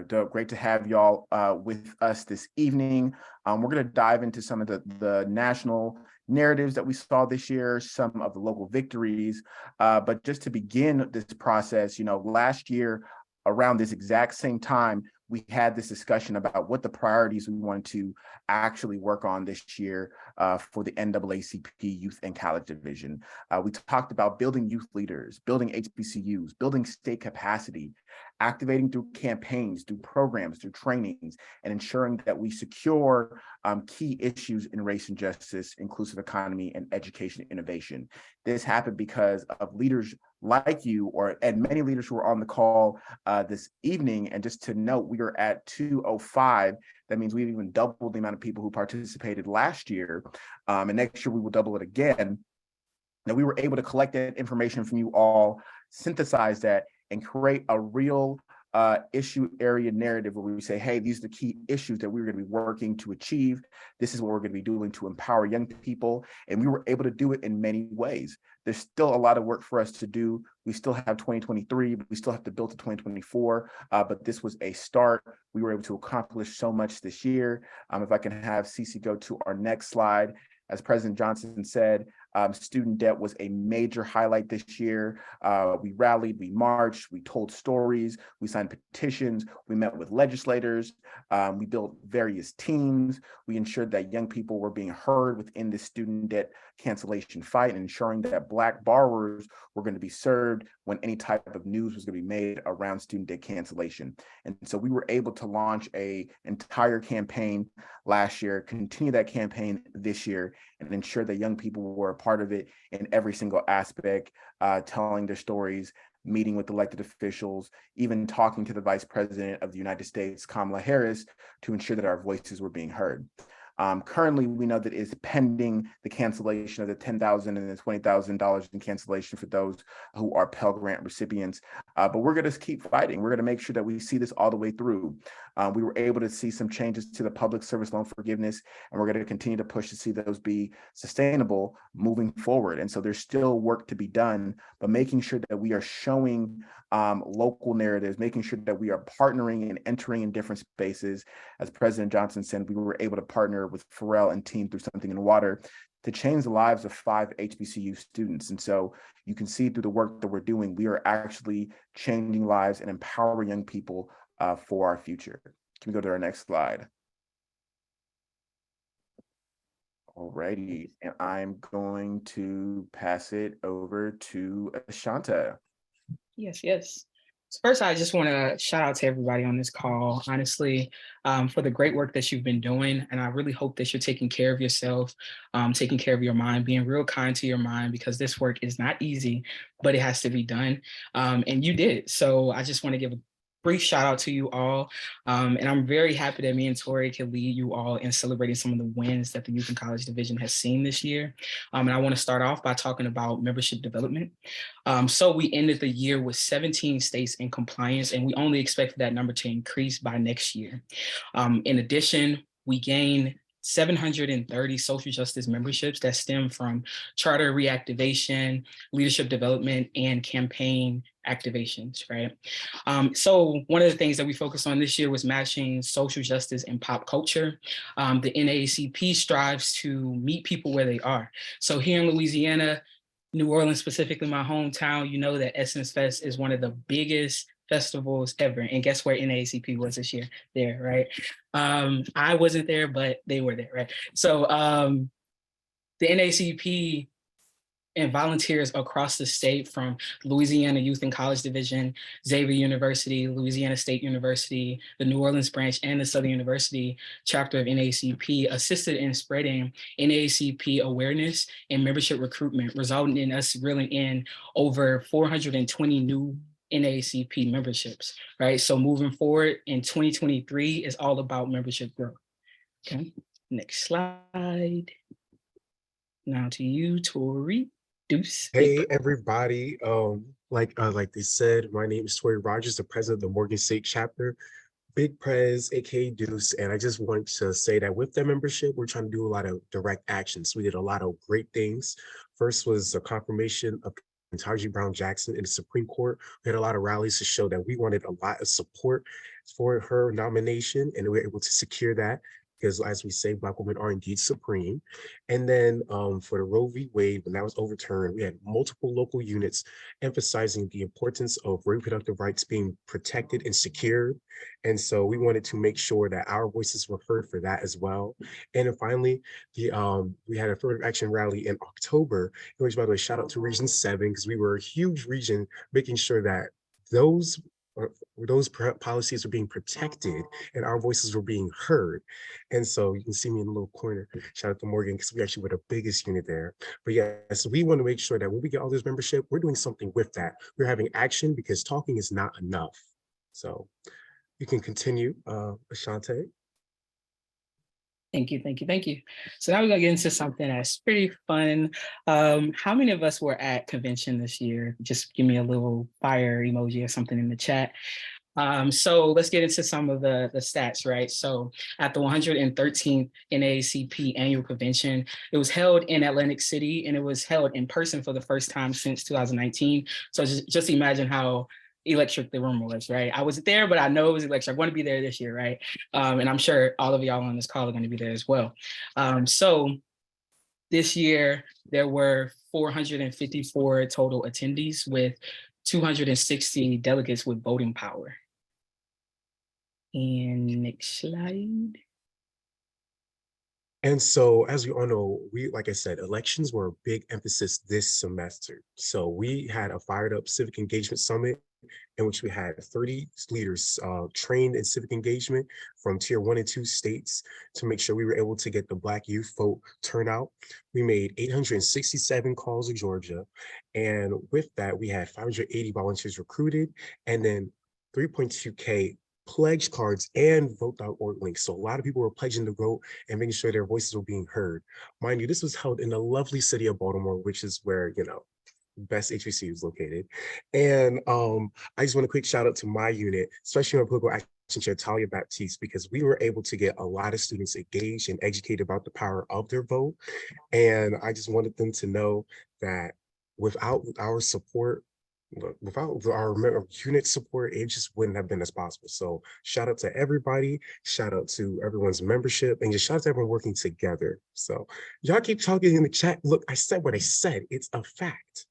Dope. Great to have y'all with us this evening. We're going to dive into some of the national narratives that we saw this year, some of the local victories. But just to begin this process, last year around this exact same time, we had this discussion about what the priorities we wanted to actually work on this year for the NAACP Youth and College Division. We talked about building youth leaders, building HBCUs, building state capacity, activating through campaigns, through programs, through trainings, and ensuring that we secure key issues in race and justice, inclusive economy, and education innovation. This happened because of leaders like you, and many leaders who are on the call this evening. And just to note, we are at 205. That means we've even doubled the amount of people who participated last year. And next year we will double it again. Now, we were able to collect that information from you all, synthesize that, and create a real issue area narrative where we say, hey, these are the key issues that we're going to be working to achieve. This is what we're going to be doing to empower young people. And we were able to do it in many ways. There's still a lot of work for us to do. We still have 2023, we still have to build to 2024, but this was a start. We were able to accomplish so much this year. If I can have Cece go to our next slide. As President Johnson said, student debt was a major highlight this year. We rallied, we marched, we told stories, we signed petitions, we met with legislators, we built various teams, we ensured that young people were being heard within the student debt cancellation fight, and ensuring that Black borrowers were going to be served when any type of news was going to be made around student debt cancellation. And so we were able to launch an entire campaign last year, continue that campaign this year, and ensure that young people were a part of it in every single aspect, telling their stories, meeting with elected officials, even talking to the Vice President of the United States, Kamala Harris, to ensure that our voices were being heard. Currently, we know that it's pending the cancellation of the $10,000 and the $20,000 in cancellation for those who are Pell Grant recipients. But we're going to keep fighting. We're going to make sure that we see this all the way through. We were able to see some changes to the public service loan forgiveness, and we're going to continue to push to see those be sustainable moving forward. And so there's still work to be done, but making sure that we are showing local narratives, making sure that we are partnering and entering in different spaces. As President Johnson said, we were able to partner with Pharrell and team through Something in Water to change the lives of 5 HBCU students. And so you can see through the work that we're doing, we are actually changing lives and empowering young people for our future. Can we go to our next slide? Alrighty, and I'm going to pass it over to Ashanta. Yes. So first, I just want to shout out to everybody on this call, honestly, for the great work that you've been doing. And I really hope that you're taking care of yourself, taking care of your mind, being real kind to your mind, because this work is not easy, but it has to be done. And you did it. So I just want to give a brief shout out to you all. And I'm very happy that me and Tori can lead you all in celebrating some of the wins that the Youth and College Division has seen this year. And I want to start off by talking about membership development. So we ended the year with 17 states in compliance, and we only expect that number to increase by next year. In addition, we gained 730 social justice memberships that stem from charter reactivation, leadership development, and campaign activations, right? So one of the things that we focused on this year was matching social justice and pop culture. The NAACP strives to meet people where they are. So here in Louisiana, New Orleans, specifically my hometown, you know that Essence Fest is one of the biggest festivals ever. And guess where NAACP was this year? There, right? I wasn't there, but they were there, right? So the NAACP and volunteers across the state, from Louisiana Youth and College Division, Xavier University, Louisiana State University, the New Orleans branch, and the Southern University chapter of NAACP, assisted in spreading NAACP awareness and membership recruitment, resulting in us reeling in over 420 new NAACP memberships, right? So moving forward in 2023 is all about membership growth. Okay, next slide. Now to you, Tori. Deuce. Hey everybody, like they said, my name is Tori Rogers, the president of the Morgan State chapter, Big Prez, aka Deuce, and I just want to say that with the membership, we're trying to do a lot of direct actions. We did a lot of great things. First was a confirmation of Tarji Brown Jackson in the Supreme Court. We had a lot of rallies to show that we wanted a lot of support for her nomination, and we were able to secure that, because as we say, Black women are indeed supreme. And then for the Roe v. Wade, when that was overturned, we had multiple local units emphasizing the importance of reproductive rights being protected and secured. And so we wanted to make sure that our voices were heard for that as well. And then finally, we had a affirmative action rally in October, which, by the way, shout out to Region 7, because we were a huge region, making sure that those policies were being protected and our voices were being heard. And so you can see me in the little corner. Shout out to Morgan, because we actually were the biggest unit there. But yeah, so we want to make sure that when we get all this membership, we're doing something with that. We're having action, because talking is not enough. So you can continue, Ashante. Thank you. So now we're gonna get into something that's pretty fun. How many of us were at convention this year? Just give me a little fire emoji or something in the chat. So let's get into some of the stats, right? So at the 113th NAACP annual convention, it was held in Atlantic City, and it was held in person for the first time since 2019. So just imagine how electric the room was, right? I wasn't there, but I know it was electric. I want to be there this year, right? And I'm sure all of y'all on this call are going to be there as well. So this year, there were 454 total attendees with 260 delegates with voting power. And next slide. And so, as we all know, like I said, elections were a big emphasis this semester. So we had a fired up civic engagement summit in which we had 30 leaders trained in civic engagement from tier 1 and 2 states to make sure we were able to get the Black youth vote turnout. We made 867 calls to Georgia. And with that, we had 580 volunteers recruited, and then 3.2K pledge cards and vote.org links. So a lot of people were pledging to vote and making sure their voices were being heard. Mind you, this was held in the lovely city of Baltimore, which is where, best HBC is located. And I just want a quick shout out to my unit, especially my political action chair, Talia Baptiste, because we were able to get a lot of students engaged and educated about the power of their vote. And I just wanted them to know that without our support, without our unit support, it just wouldn't have been as possible. So shout out to everybody, shout out to everyone's membership, and just shout out to everyone working together. So y'all keep talking in the chat. Look, I said what I said. It's a fact.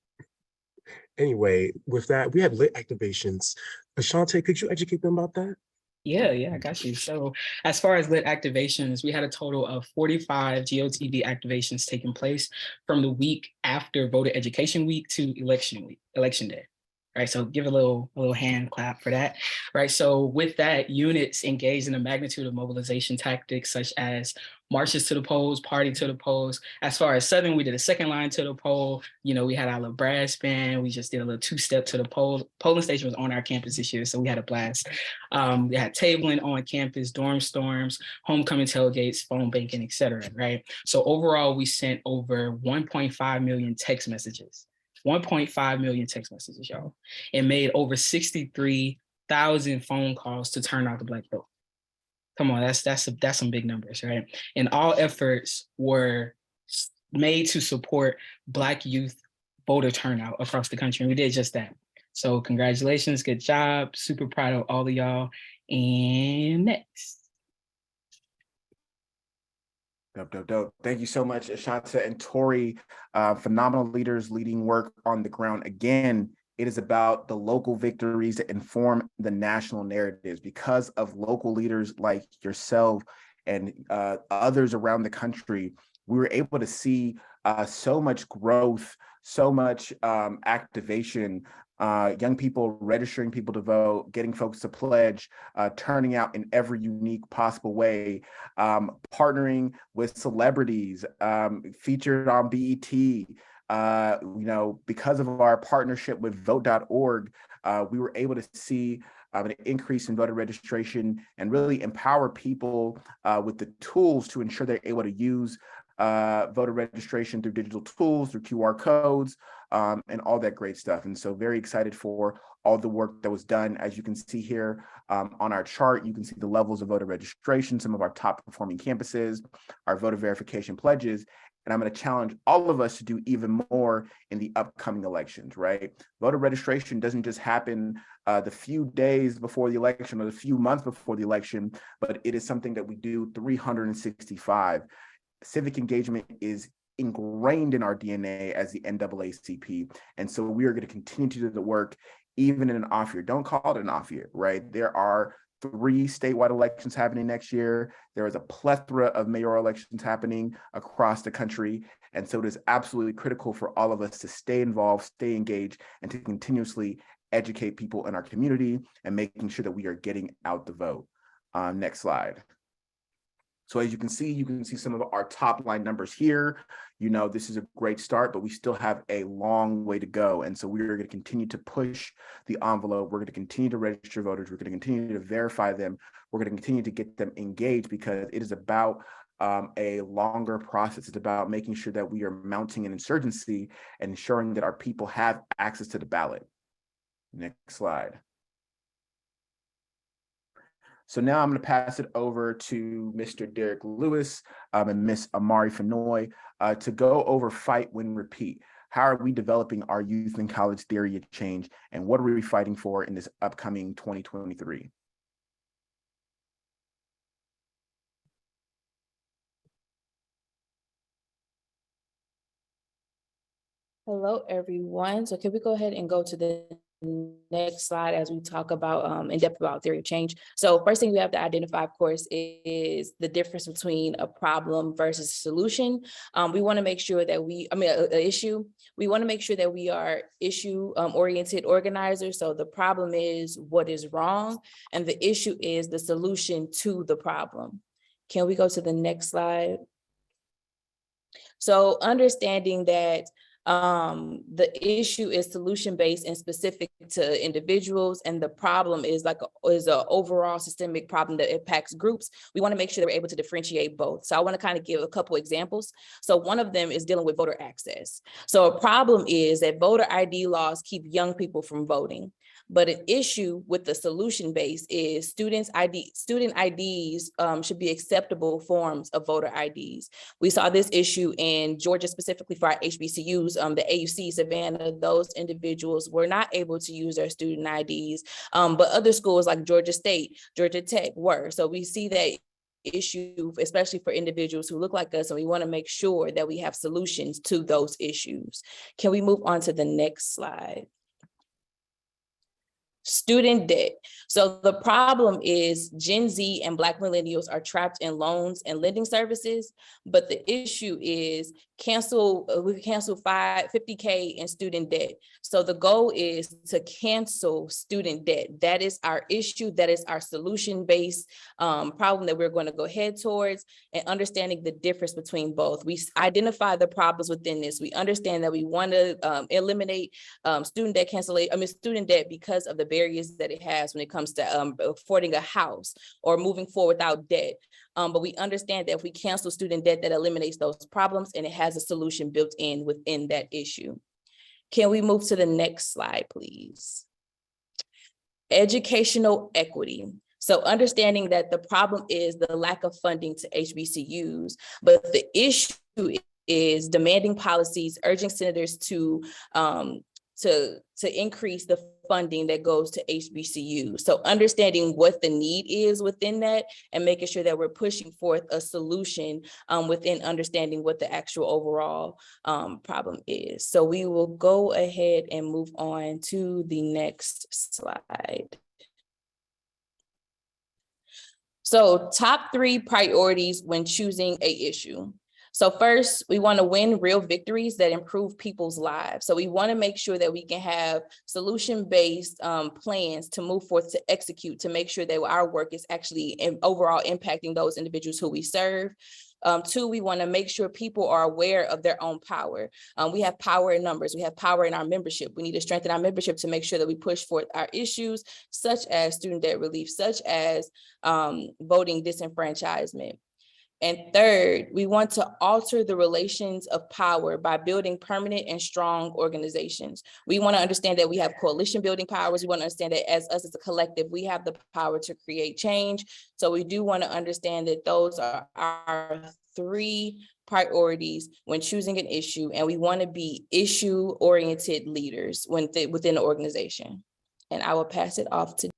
Anyway, with that, we had lit activations. Ashante, could you educate them about that? Yeah, I got you. So as far as lit activations, we had a total of 45 GOTV activations taking place from the week after voter education week to election day. Right, so give a little hand clap for that. Right, so with that, units engaged in a magnitude of mobilization tactics such as marches to the polls, party to the polls. As far as Southern, we did a second line to the poll. We had our little brass band. We just did a little two-step to the poll. Polling station was on our campus this year, so we had a blast. We had tabling on campus, dorm storms, homecoming tailgates, phone banking, etc. Right. So overall, we sent over 1.5 million text messages. 1.5 million text messages, y'all, and made over 63,000 phone calls to turn out the Black vote. Come on, that's some big numbers, right? And all efforts were made to support Black youth voter turnout across the country. And we did just that. So congratulations, good job. Super proud of all of y'all. And next. Dope. Thank you so much, Ashanta and Tori. Phenomenal leaders leading work on the ground. Again, it is about the local victories that inform the national narratives. Because of local leaders like yourself and others around the country, we were able to see so much growth, so much activation, young people registering people to vote, getting folks to pledge, turning out in every unique possible way, partnering with celebrities, featured on BET. Because of our partnership with vote.org, we were able to see an increase in voter registration and really empower people with the tools to ensure they're able to use voter registration through digital tools, through QR codes, and all that great stuff. And so very excited for all the work that was done. As you can see here on our chart, you can see the levels of voter registration, some of our top performing campuses, our voter verification pledges. And I'm going to challenge all of us to do even more in the upcoming elections, right? Voter registration doesn't just happen the few days before the election or the few months before the election, but it is something that we do 365. Civic engagement is ingrained in our DNA as the NAACP. And so we are going to continue to do the work even in an off year. Don't call it an off year, right? There are 3 statewide elections happening next year. There is a plethora of mayoral elections happening across the country. And so it is absolutely critical for all of us to stay involved, stay engaged, and to continuously educate people in our community and making sure that we are getting out the vote. Next slide. So as you can see some of our top line numbers here. This is a great start, but we still have a long way to go. And so we are going to continue to push the envelope. We're going to continue to register voters. We're going to continue to verify them. We're going to continue to get them engaged because it is about a longer process. It's about making sure that we are mounting an insurgency and ensuring that our people have access to the ballot. Next slide. So now I'm going to pass it over to Mr. Derek Lewis and Miss Amari Fenoy to go over Fight, Win, Repeat. How are we developing our youth and college theory of change, and what are we fighting for in this upcoming 2023? Hello, everyone. So can we go ahead and go to the next slide as we talk about in depth about theory of change? So first thing we have to identify, of course, is the difference between a problem versus a solution. We want to make sure that an issue. We want to make sure that we are issue-oriented organizers. So the problem is what is wrong, and the issue is the solution to the problem. Can we go to the next slide? So understanding that The issue is solution-based and specific to individuals, and the problem is is an overall systemic problem that impacts groups. We want to make sure that we're able to differentiate both. So I want to kind of give a couple examples. So one of them is dealing with voter access. So a problem is that voter ID laws keep young people from voting. But an issue with the solution base is student IDs should be acceptable forms of voter IDs. We saw this issue in Georgia, specifically for our HBCUs, the AUC, Savannah. Those individuals were not able to use their student IDs, but other schools like Georgia State, Georgia Tech were. So we see that issue, especially for individuals who look like us, and we want to make sure that we have solutions to those issues. Can we move on to the next slide? Student debt. So the problem is Gen Z and Black millennials are trapped in loans and lending services, but the issue is we cancel 50K in student debt. So the goal is to cancel student debt. That is our issue. That is our solution-based problem that we're going to go head towards, and understanding the difference between both. We identify the problems within this. We understand that we want to eliminate student debt because of the barriers that it has when it comes to affording a house or moving forward without debt. But we understand that if we cancel student debt, that eliminates those problems, and it has a solution built in within that issue. Can we move to the next slide, please? Educational equity. So understanding that the problem is the lack of funding to HBCUs, but the issue is demanding policies, urging senators to increase the funding that goes to HBCU. So understanding what the need is within that and making sure that we're pushing forth a solution within understanding what the actual overall problem is. So we will go ahead and move on to the next slide. So top 3 priorities when choosing an issue. So first, we want to win real victories that improve people's lives. So we want to make sure that we can have solution-based plans to move forth, to execute, to make sure that our work is actually overall impacting those individuals who we serve. 2, we want to make sure people are aware of their own power. We have power in numbers. We have power in our membership. We need to strengthen our membership to make sure that we push forth our issues, such as student debt relief, such as voting disenfranchisement. And 3rd, we want to alter the relations of power by building permanent and strong organizations. We want to understand that we have coalition building powers. We want to understand that as us as a collective, we have the power to create change. So we do want to understand that those are our 3 priorities when choosing an issue, and we want to be issue-oriented leaders within the organization. And I will pass it off to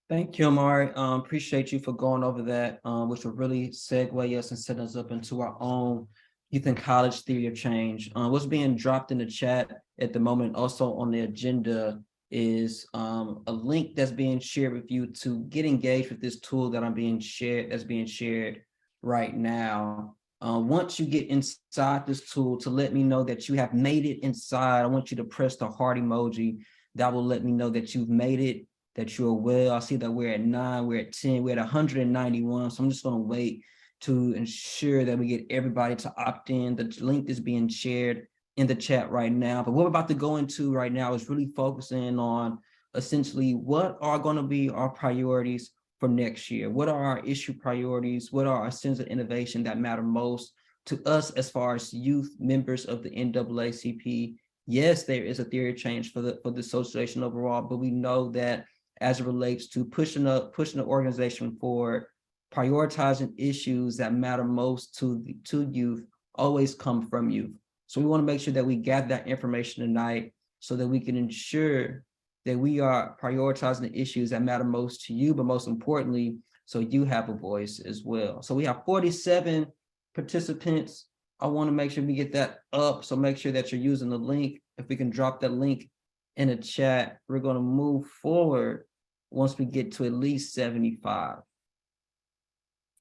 Thank you, Amari. Appreciate you for going over that, which will really segue us and set us up into our own youth and college theory of change. What's being dropped in the chat at the moment, also on the agenda, is a link that's being shared with you to get engaged with this tool that's being shared right now. Once you get inside this tool, to let me know that you have made it inside, I want you to press the heart emoji. That will let me know that you've made it, that you're well. I see that we're at 9, we're at 10, we're at 191. So I'm just gonna wait to ensure that we get everybody to opt in. The link is being shared in the chat right now. But what we're about to go into right now is really focusing on essentially what are gonna be our priorities for next year. What are our issue priorities? What are our centers of innovation that matter most to us as far as youth members of the NAACP? Yes, there is a theory of change for the association overall, but we know that as it relates to pushing the organization forward, prioritizing issues that matter most to youth always come from youth. So we want to make sure that we gather that information tonight so that we can ensure that we are prioritizing the issues that matter most to you, but most importantly, so you have a voice as well. So we have 47 participants. I want to make sure we get that up. So make sure that you're using the link. If we can drop that link in the chat, we're going to move forward once we get to at least 75.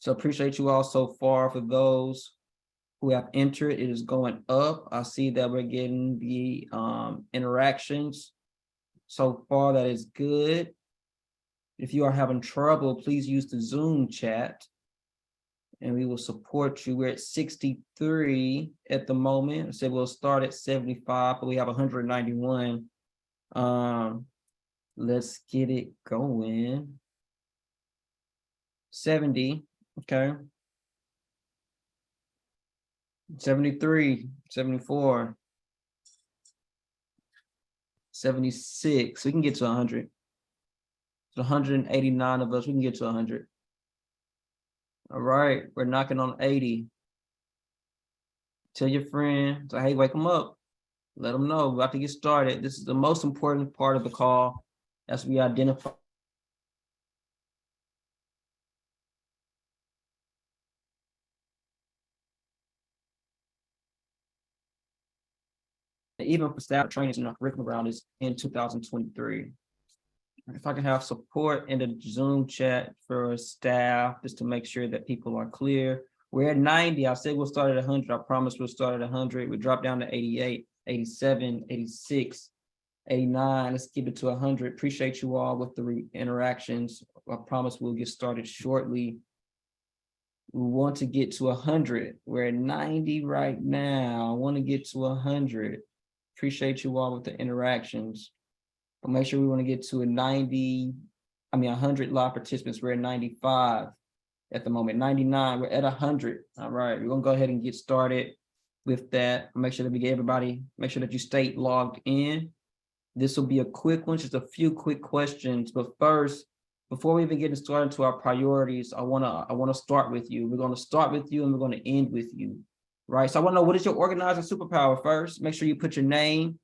So appreciate you all so far. For those who have entered, it is going up. I see that we're getting the interactions. So far, that is good. If you are having trouble, please use the Zoom chat and we will support you. We're at 63 at the moment. I said we'll start at 75, but we have 191. Let's get it going. 70, okay. 73, 74, 76. We can get to 100. 189 of us, we can get to 100. All right, we're knocking on 80. Tell your friend, so hey, wake them up. Let them know, we're about to get started. This is the most important part of the call as we identify even for staff trainings and curriculum around this in 2023. If I can have support in the Zoom chat for staff, just to make sure that people are clear. We're at 90. I said we'll start at 100. I promise we'll start at 100. We drop down to 88, 87, 86, 89. Let's keep it to 100. Appreciate you all with the interactions. I promise we'll get started shortly. We want to get to 100. We're at 90 right now. I want to get to 100. Appreciate you all with the interactions. But make sure we want to get to 100 live participants. We're at 95 at the moment. 99, we're at 100. All right, we're gonna go ahead and get started with that. Make sure that we get everybody, make sure that you stay logged in. This will be a quick one, just a few quick questions. But first, before we even get started to our priorities, I wanna start with you. We're gonna start with you and we're gonna end with you. Right. So I want to know, what is your organizing superpower first? Make sure you put your name,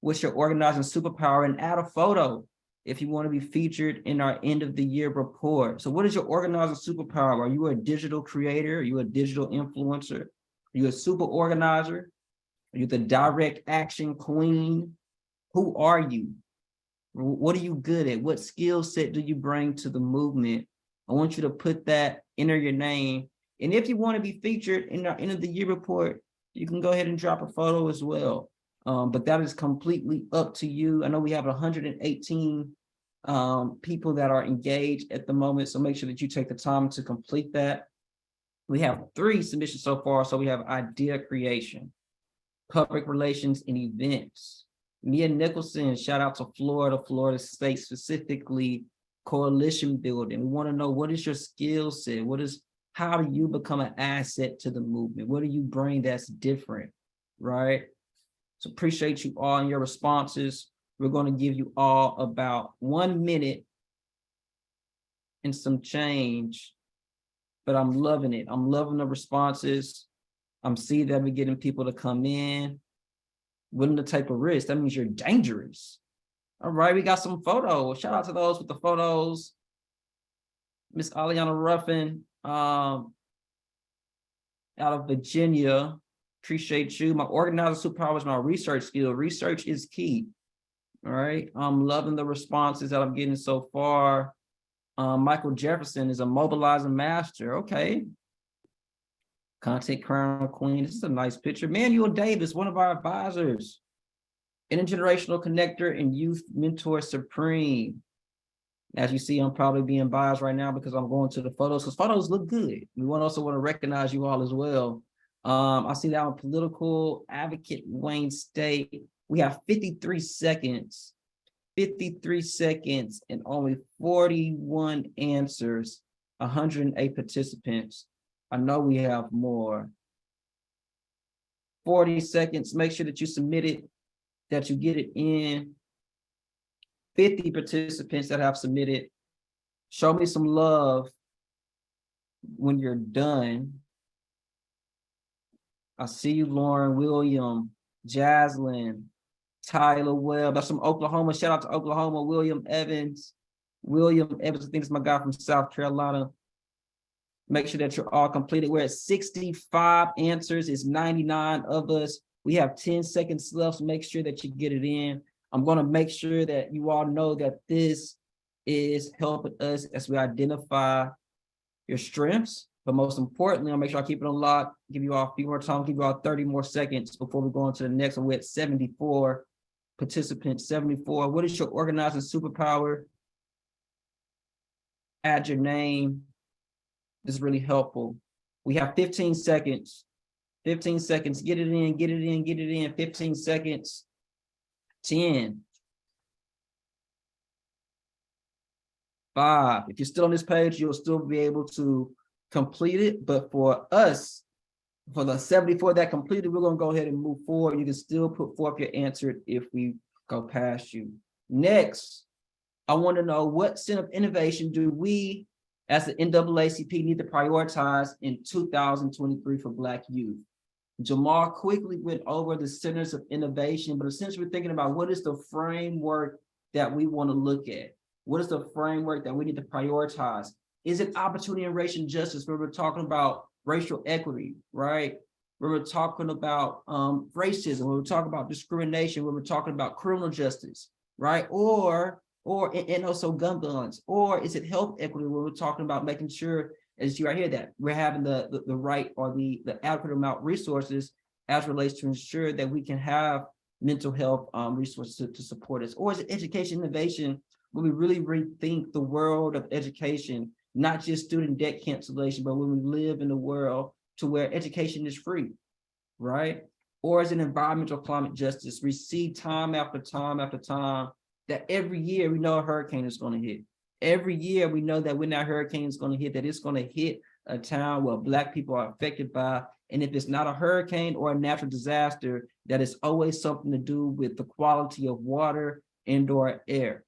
what's your organizing superpower, and add a photo if you want to be featured in our end of the year report. So what is your organizing superpower? Are you a digital creator? Are you a digital influencer? Are you a super organizer? Are you the direct action queen? Who are you? What are you good at? What skill set do you bring to the movement? I want you to put that, enter your name. And if you want to be featured in our end of the year report, you can go ahead and drop a photo as well. But that is completely up to you. I know we have 118 people that are engaged at the moment, so make sure that you take the time to complete that. We have 3 submissions so far. So we have idea creation, public relations, and events. Mia Nicholson, shout out to Florida State, specifically coalition building. We want to know, what is your skill set? How do you become an asset to the movement? What do you bring that's different, right? So appreciate you all and your responses. We're going to give you all about 1 minute and some change, but I'm loving it. I'm loving the responses. I'm seeing that we're getting people to come in, willing to take a risk. That means you're dangerous. All right, we got some photos. Shout out to those with the photos. Miss Aliana Ruffin, out of Virginia. Appreciate you. My organizer superpower is my research skill. Research is key. All right. I'm loving the responses that I'm getting so far. Michael Jefferson is a mobilizing master. Okay. Content crown queen. This is a nice picture. Manuel Davis, one of our advisors. Intergenerational connector and youth mentor supreme. As you see, I'm probably being biased right now because I'm going to the photos, because photos look good. We also want to recognize you all as well. I see that on political advocate Wayne State. We have 53 seconds, and only 41 answers, 108 participants. I know we have more. 40 seconds, make sure that you submit it, that you get it in. 50 participants that have submitted. Show me some love when you're done. I see you, Lauren, William, Jaslyn, Tyler Webb. That's from Oklahoma. Shout out to Oklahoma. William Evans, I think it's my guy from South Carolina. Make sure that you're all completed. We're at 65 answers. It's 99 of us. We have 10 seconds left, so make sure that you get it in. I'm going to make sure that you all know that this is helping us as we identify your strengths. But most importantly, I'll make sure I keep it unlocked, give you all a few more time, give you all 30 more seconds before we go on to the next one. We're at 74 participants, 74. What is your organizing superpower? Add your name. This is really helpful. We have 15 seconds. 15 seconds. Get it in, get it in, get it in. 15 seconds. 10. 5. If you're still on this page, you'll still be able to complete it. But for us, for the 74 that completed, we're going to go ahead and move forward. You can still put forth your answer if we go past you. Next, I want to know what center of innovation do we as the NAACP need to prioritize in 2023 for Black youth? Jamal quickly went over the centers of innovation, but essentially we're thinking about what is the framework that we want to look at? What is the framework that we need to prioritize? Is it opportunity and racial justice, where we're talking about racial equity, right? Where we're talking about racism, where we're talking about discrimination, where we're talking about criminal justice, right? Or and also gun violence, or is it health equity, where we're talking about making sure, as you right here, that we're having the right or the adequate amount of resources as relates to ensure that we can have mental health resources to support us? Or is it education innovation, where we really rethink the world of education, not just student debt cancellation, but when we live in a world to where education is free, right? Or is it environmental climate justice? We see time after time after time that every year we know a hurricane is going to hit. Every year we know that when that hurricane is going to hit, that it's going to hit a town where Black people are affected by. And if it's not a hurricane or a natural disaster, that is always something to do with the quality of water and or air.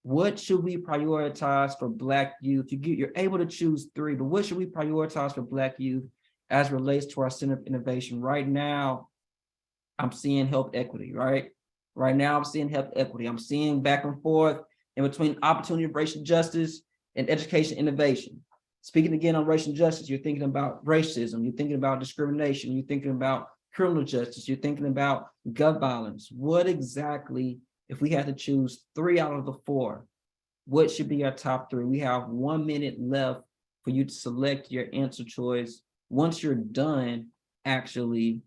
What should we prioritize for Black youth? You're able to choose 3, but what should we prioritize for Black youth as relates to our Center of Innovation? Right now, I'm seeing health equity, right? Right now, I'm seeing health equity. I'm seeing back and forth in between opportunity of racial justice and education innovation. Speaking again on racial justice, you're thinking about racism, you're thinking about discrimination, you're thinking about criminal justice, you're thinking about gun violence. What exactly, if we had to choose 3 out of the 4, what should be our top 3? We have 1 minute left for you to select your answer choice. Once you're done, actually,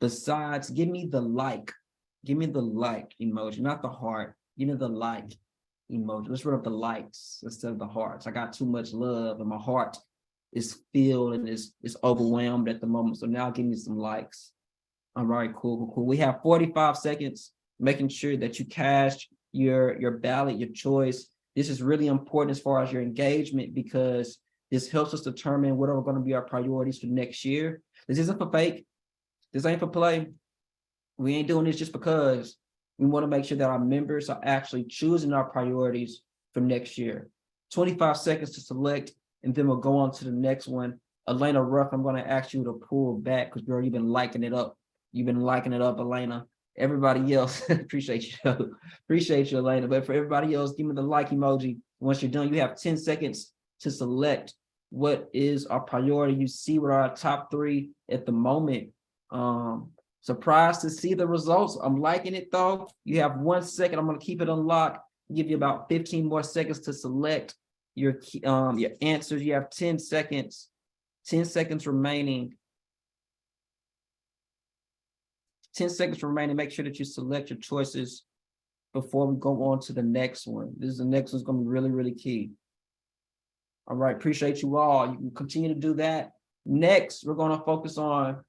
besides, give me the like emoji, not the heart. Give me the like emoji. Let's run up the likes instead of the hearts. I got too much love and my heart is filled and is overwhelmed at the moment. So now give me some likes. All right, cool. We have 45 seconds, making sure that you cast your ballot, your choice. This is really important as far as your engagement, because this helps us determine what are going to be our priorities for next year. This isn't for fake. This ain't for play. We ain't doing this just because. We want to make sure that our members are actually choosing our priorities for next year. 25 seconds to select, and then we'll go on to the next one. Elena Ruff, I'm going to ask you to pull back because, girl, you've been liking it up. You've been liking it up, Elena. Everybody else, appreciate you. Appreciate you, Elena. But for everybody else, give me the like emoji. Once you're done, you have 10 seconds to select what is our priority. You see what are our top 3 at the moment. Surprised to see the results. I'm liking it though. You have 1 second. I'm going to keep it unlocked. Give you about 15 more seconds to select your answers. You have 10 seconds. 10 seconds remaining. 10 seconds remaining. Make sure that you select your choices before we go on to the next one. The next one's going to be really, really key. All right. Appreciate you all. You can continue to do that. Next, we're going to focus on,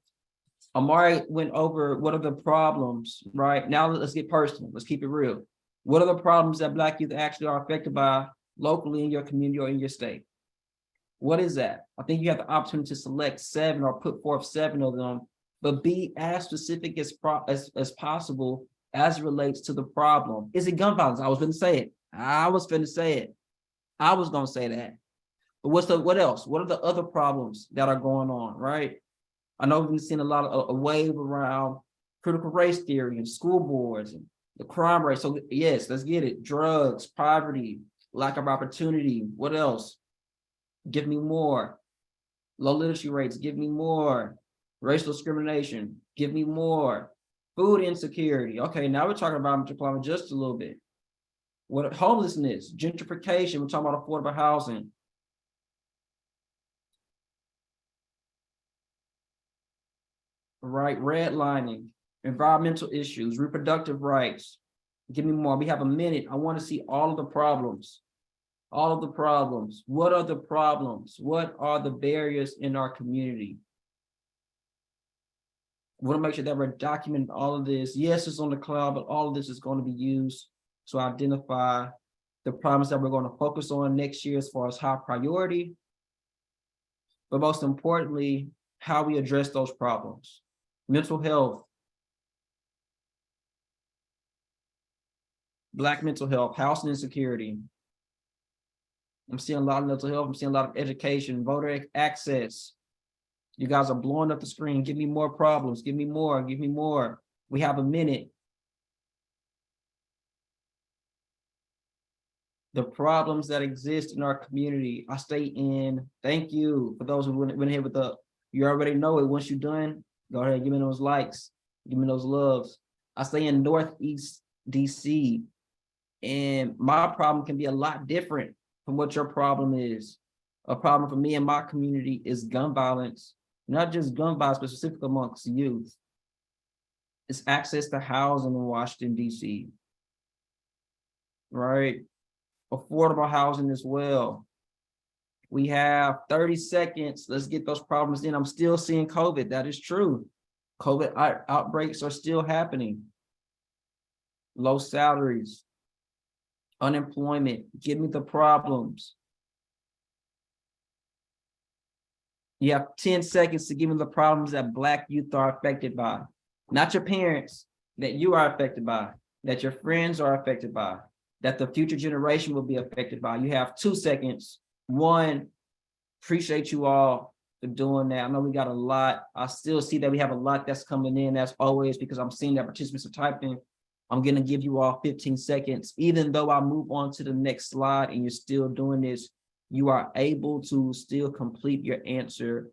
Amari went over what are the problems, right? Now let's get personal. Let's keep it real. What are the problems that Black youth actually are affected by locally in your community or in your state? What is that? I think you have the opportunity to select 7 or put forth 7 of them, but be as specific as possible as it relates to the problem. Is it gun violence? I was going to say it. I was going to say that. But what else? What are the other problems that are going on, right? I know we've seen a lot of a wave around critical race theory and school boards and the crime rate. So yes, let's get it. Drugs, poverty, lack of opportunity. What else? Give me more. Low literacy rates. Give me more. Racial discrimination. Give me more. Food insecurity. Okay, now we're talking about climate just a little bit. What homelessness, gentrification. We're talking about affordable housing. Right, redlining, environmental issues, reproductive rights. Give me more. We have a minute. I want to see all of the problems. All of the problems. What are the problems? What are the barriers in our community? We want to make sure that we're documenting all of this. Yes, it's on the cloud, but all of this is going to be used to identify the problems that we're going to focus on next year as far as high priority, but most importantly, how we address those problems. Mental health, Black mental health, housing insecurity. I'm seeing a lot of mental health. I'm seeing a lot of education, voter access. You guys are blowing up the screen. Give me more problems. Give me more. Give me more. We have a minute. The problems that exist in our community. I stay in. Thank you for those who went here with the. You already know it. Once you're done, go ahead and give me those likes. Give me those loves. I stay in Northeast DC, and my problem can be a lot different from what your problem is. A problem for me and my community is gun violence, not just gun violence, but specifically amongst youth. It's access to housing in Washington, D.C., right? Affordable housing as well. We have 30 seconds. Let's get those problems in. I'm still seeing COVID. That is true. COVID outbreaks are still happening. Low salaries, unemployment. Give me the problems. You have 10 seconds to give me the problems that Black youth are affected by. Not your parents, that you are affected by, that your friends are affected by, that the future generation will be affected by. You have 2 seconds. 1, appreciate you all for doing that. I know we got a lot. I still see that we have a lot that's coming in, as always, because I'm seeing that participants are typing. I'm gonna give you all 15 seconds. Even though I move on to the next slide and you're still doing this, you are able to still complete your answer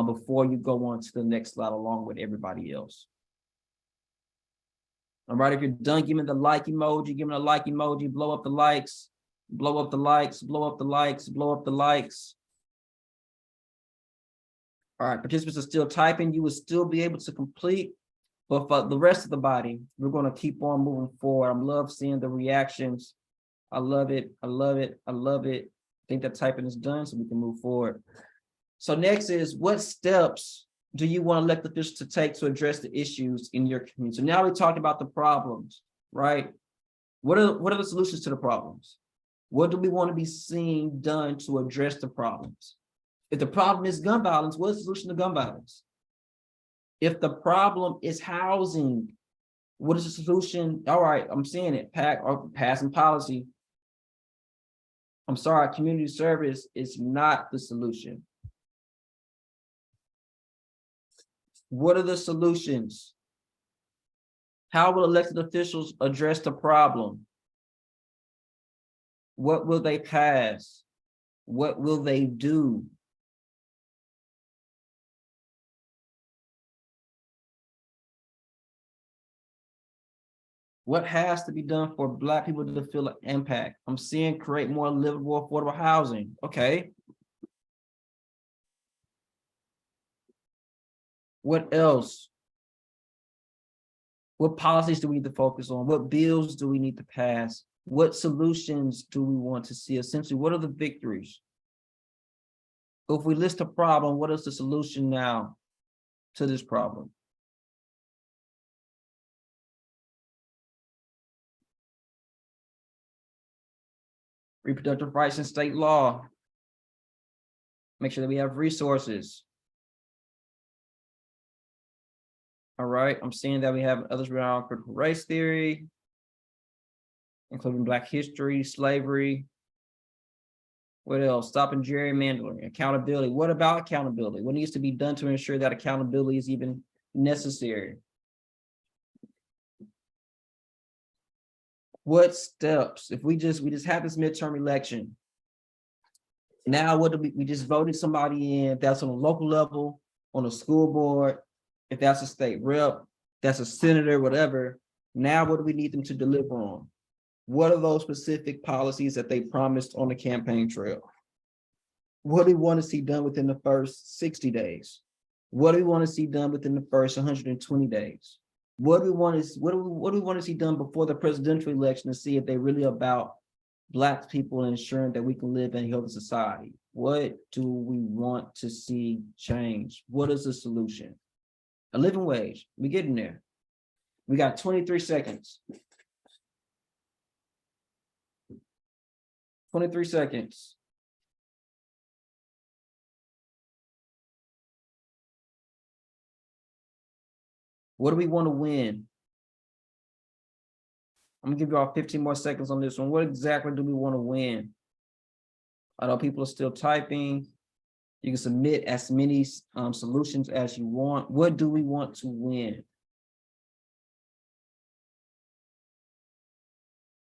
before you go on to the next slide along with everybody else. All right, if you're done, give me the like emoji, give me the like emoji, blow up the likes, blow up the likes, blow up the likes, blow up the likes. All right, participants are still typing. You will still be able to complete, but for the rest of the body, we're gonna keep on moving forward. I love seeing the reactions. I love it, I love it, I love it. I think that typing is done so we can move forward. So next is, what steps do you want elected officials to take to address the issues in your community? So now we talked about the problems, right? What are the solutions to the problems? What do we want to be seen done to address the problems? If the problem is gun violence, what's the solution to gun violence? If the problem is housing, what is the solution? All right, I'm seeing it, passing policy. I'm sorry, community service is not the solution. What are the solutions? How will elected officials address the problem? What will they pass? What will they do? What has to be done for Black people to feel an impact? I'm seeing create more livable, affordable housing. Okay. What else? What policies do we need to focus on? What bills do we need to pass? What solutions do we want to see? Essentially, what are the victories? If we list a problem, what is the solution now to this problem? Reproductive rights in state law. Make sure that we have resources. All right, I'm seeing that we have others around critical race theory, including Black history, slavery. What else? Stopping gerrymandering, accountability. What about accountability? What needs to be done to ensure that accountability is even necessary? What steps? If we just have this midterm election, now what do we just voted somebody in, if that's on a local level, on a school board, if that's a state rep, that's a senator, whatever. Now what do we need them to deliver on? What are those specific policies that they promised on the campaign trail? What do we want to see done within the first 60 days? What do we want to see done within the first 120 days? What do we want to see done before the presidential election to see if they're really about Black people and ensuring that we can live in a healthy society. What do we want to see change? What is the solution? A living wage. We're getting there. We got 23 seconds. 23 seconds. What do we want to win? I'm gonna give you all 15 more seconds on this one. What exactly do we want to win? I know people are still typing. You can submit as many solutions as you want. What do we want to win?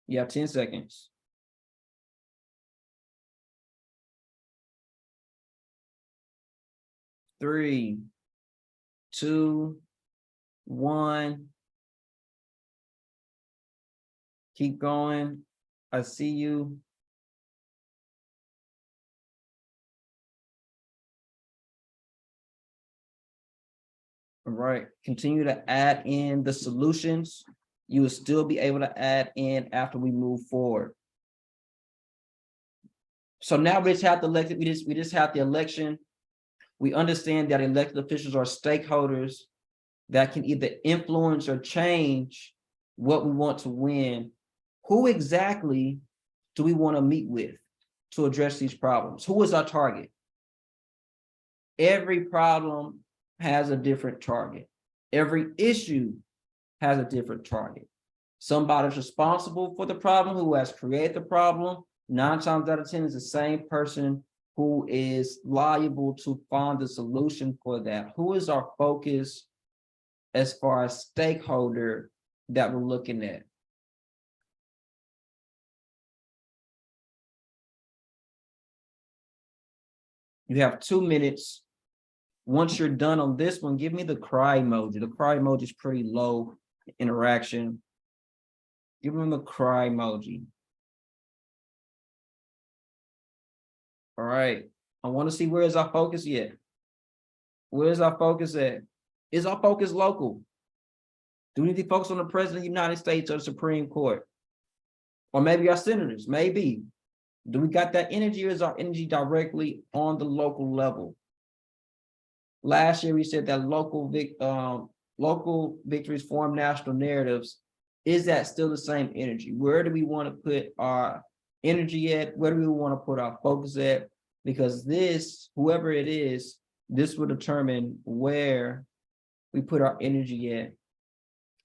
You have 10 seconds. Three, two, one. Keep going. I see you. All right, continue to add in the solutions. You will still be able to add in after we move forward. So now we just have the elected, we just have the election. We understand that elected officials are stakeholders that can either influence or change what we want to win. Who exactly do we want to meet with to address these problems? Who is our target? Every problem has a different target. Every issue has a different target. Somebody's responsible for the problem, who has created the problem. 9 times out of 10 is the same person who is liable to find the solution for that. Who is our focus as far as stakeholder that we're looking at? You have 2 minutes. Once you're done on this one, give me the cry emoji. The cry emoji is pretty low interaction. Give them the cry emoji. All right. I want to see, where is our focus yet? Where is our focus at? Is our focus local? Do we need to focus on the President of the United States or the Supreme Court? Or maybe our senators, maybe. Do we got that energy, or is our energy directly on the local level? Last year, we said that local victories form national narratives. Is that still the same energy? Where do we want to put our energy at? Where do we want to put our focus at? Because this, whoever it is, this will determine where we put our energy at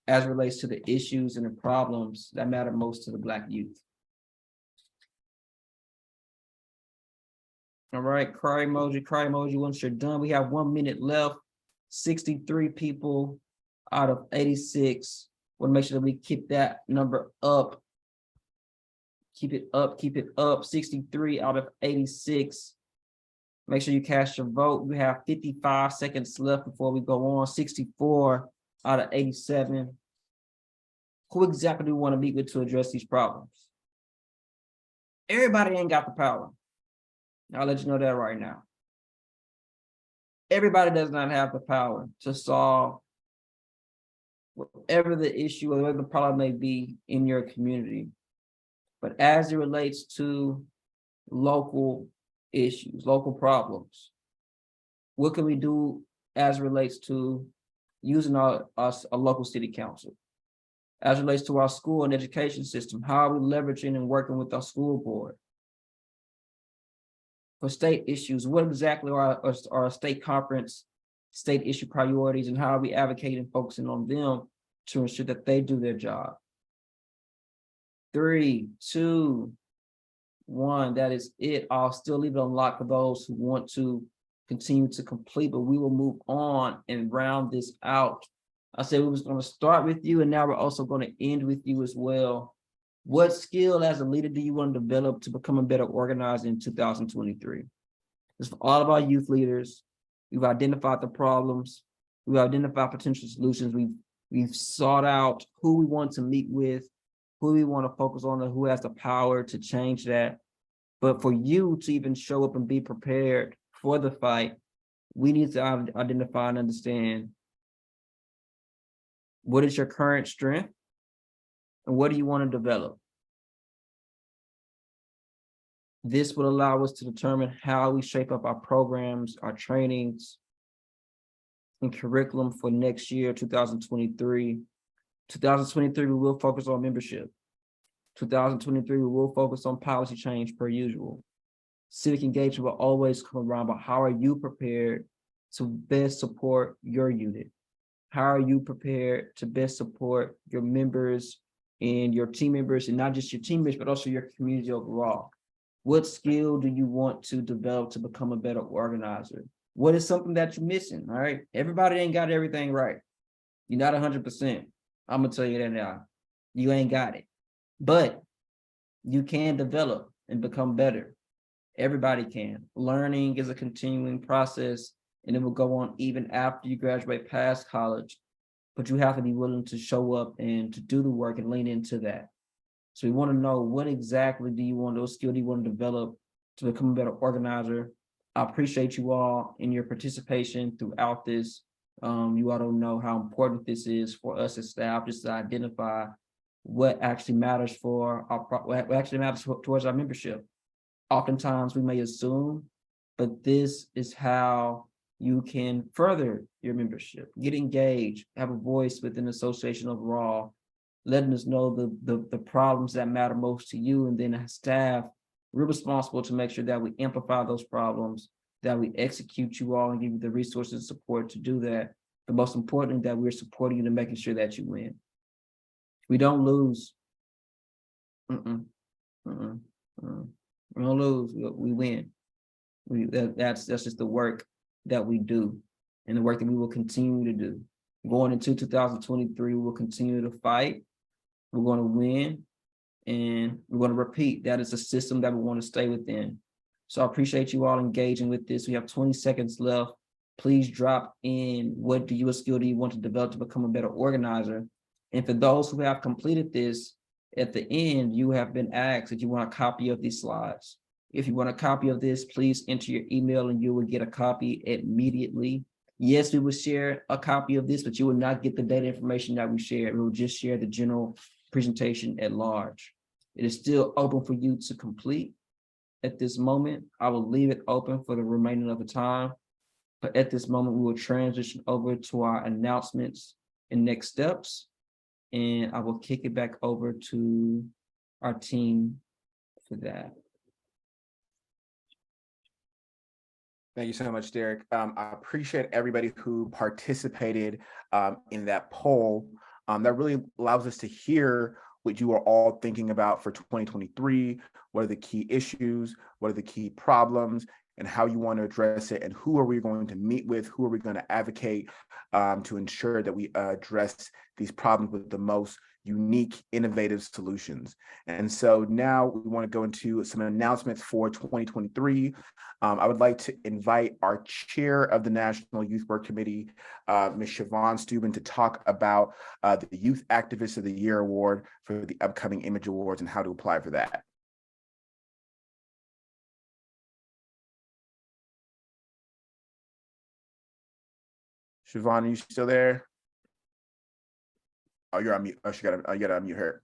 as it relates to the issues and the problems that matter most to the Black youth. All right, cry emoji once you're done. We have 1 minute left. 63 people out of 86. Want to make sure that we keep that number up. Keep it up, keep it up. 63 out of 86. Make sure you cast your vote. We have 55 seconds left before we go on. 64 out of 87. Who exactly do we want to meet with to address these problems? Everybody ain't got the power. I'll let you know that right now. Everybody does not have the power to solve whatever the issue or whatever the problem may be in your community. But as it relates to local issues, local problems, what can we do as it relates to using a local city council? As it relates to our school and education system, how are we leveraging and working with our school board? For state issues, what exactly are our state conference, state issue priorities, and how are we advocating and focusing on them to ensure that they do their job? 3, 2, 1, that is it. I'll still leave it unlocked for those who want to continue to complete, but we will move on and round this out. I said we was going to start with you, and now we're also going to end with you as well. What skill as a leader do you want to develop to become a better organizer in 2023? It's for all of our youth leaders. We've identified the problems. We've identified potential solutions. We've sought out who we want to meet with, who we want to focus on, and who has the power to change that. But for you to even show up and be prepared for the fight, we need to identify and understand what is your current strength and what do you want to develop? This will allow us to determine how we shape up our programs, our trainings, and curriculum for next year, 2023. 2023, we will focus on membership. 2023, we will focus on policy change per usual. Civic engagement will always come around, but how are you prepared to best support your unit? How are you prepared to best support your members and your team members, and not just your team members, but also your community overall? What skill do you want to develop to become a better organizer? What is something that you're missing? All right. Everybody ain't got everything right. You're not 100%. I'm gonna tell you that now. You ain't got it, but you can develop and become better. Everybody can. Learning is a continuing process, and it will go on even after you graduate past college, but you have to be willing to show up and to do the work and lean into that. So we want to know, what exactly do you want, those skills do you want to develop to become a better organizer? I appreciate you all in your participation throughout this. You all don't know how important this is for us as staff, just to identify what actually matters for our, what actually matters towards our membership. Oftentimes we may assume, but this is how you can further your membership, get engaged, have a voice within the association overall, letting us know the problems that matter most to you. And then as staff, we're responsible to make sure that we amplify those problems, that we execute you all and give you the resources and support to do that. But most importantly, that we're supporting you and making sure that you win. We don't lose. We don't lose, we win. That's just the work that we do and the work that we will continue to do. Going into 2023, we will continue to fight. We're going to win, and we're going to repeat. That is a system that we want to stay within. So I appreciate you all engaging with this. We have 20 seconds left. Please drop in, what skill do you want to develop to become a better organizer? And for those who have completed this, at the end, you have been asked if you want a copy of these slides. If you want a copy of this, please enter your email and you will get a copy immediately. Yes, we will share a copy of this, but you will not get the data information that we shared. We will just share the general presentation at large. It is still open for you to complete. At this moment, I will leave it open for the remaining of the time. But at this moment, we will transition over to our announcements and next steps. And I will kick it back over to our team for that. Thank you so much, Derek. I appreciate everybody who participated in that poll. That really allows us to hear what you are all thinking about for 2023. What are the key issues? What are the key problems? And how you want to address it? And who are we going to meet with? Who are we going to advocate to ensure that we address these problems with the most unique, innovative solutions? And so now we want to go into some announcements for 2023. I would like to invite our chair of the National Youth Work Committee, Ms. Siobhan Steuben, to talk about the Youth Activist of the Year Award for the upcoming Image Awards and how to apply for that. Siobhan, are you still there? Oh, you're on mute. Oh, you gotta unmute her.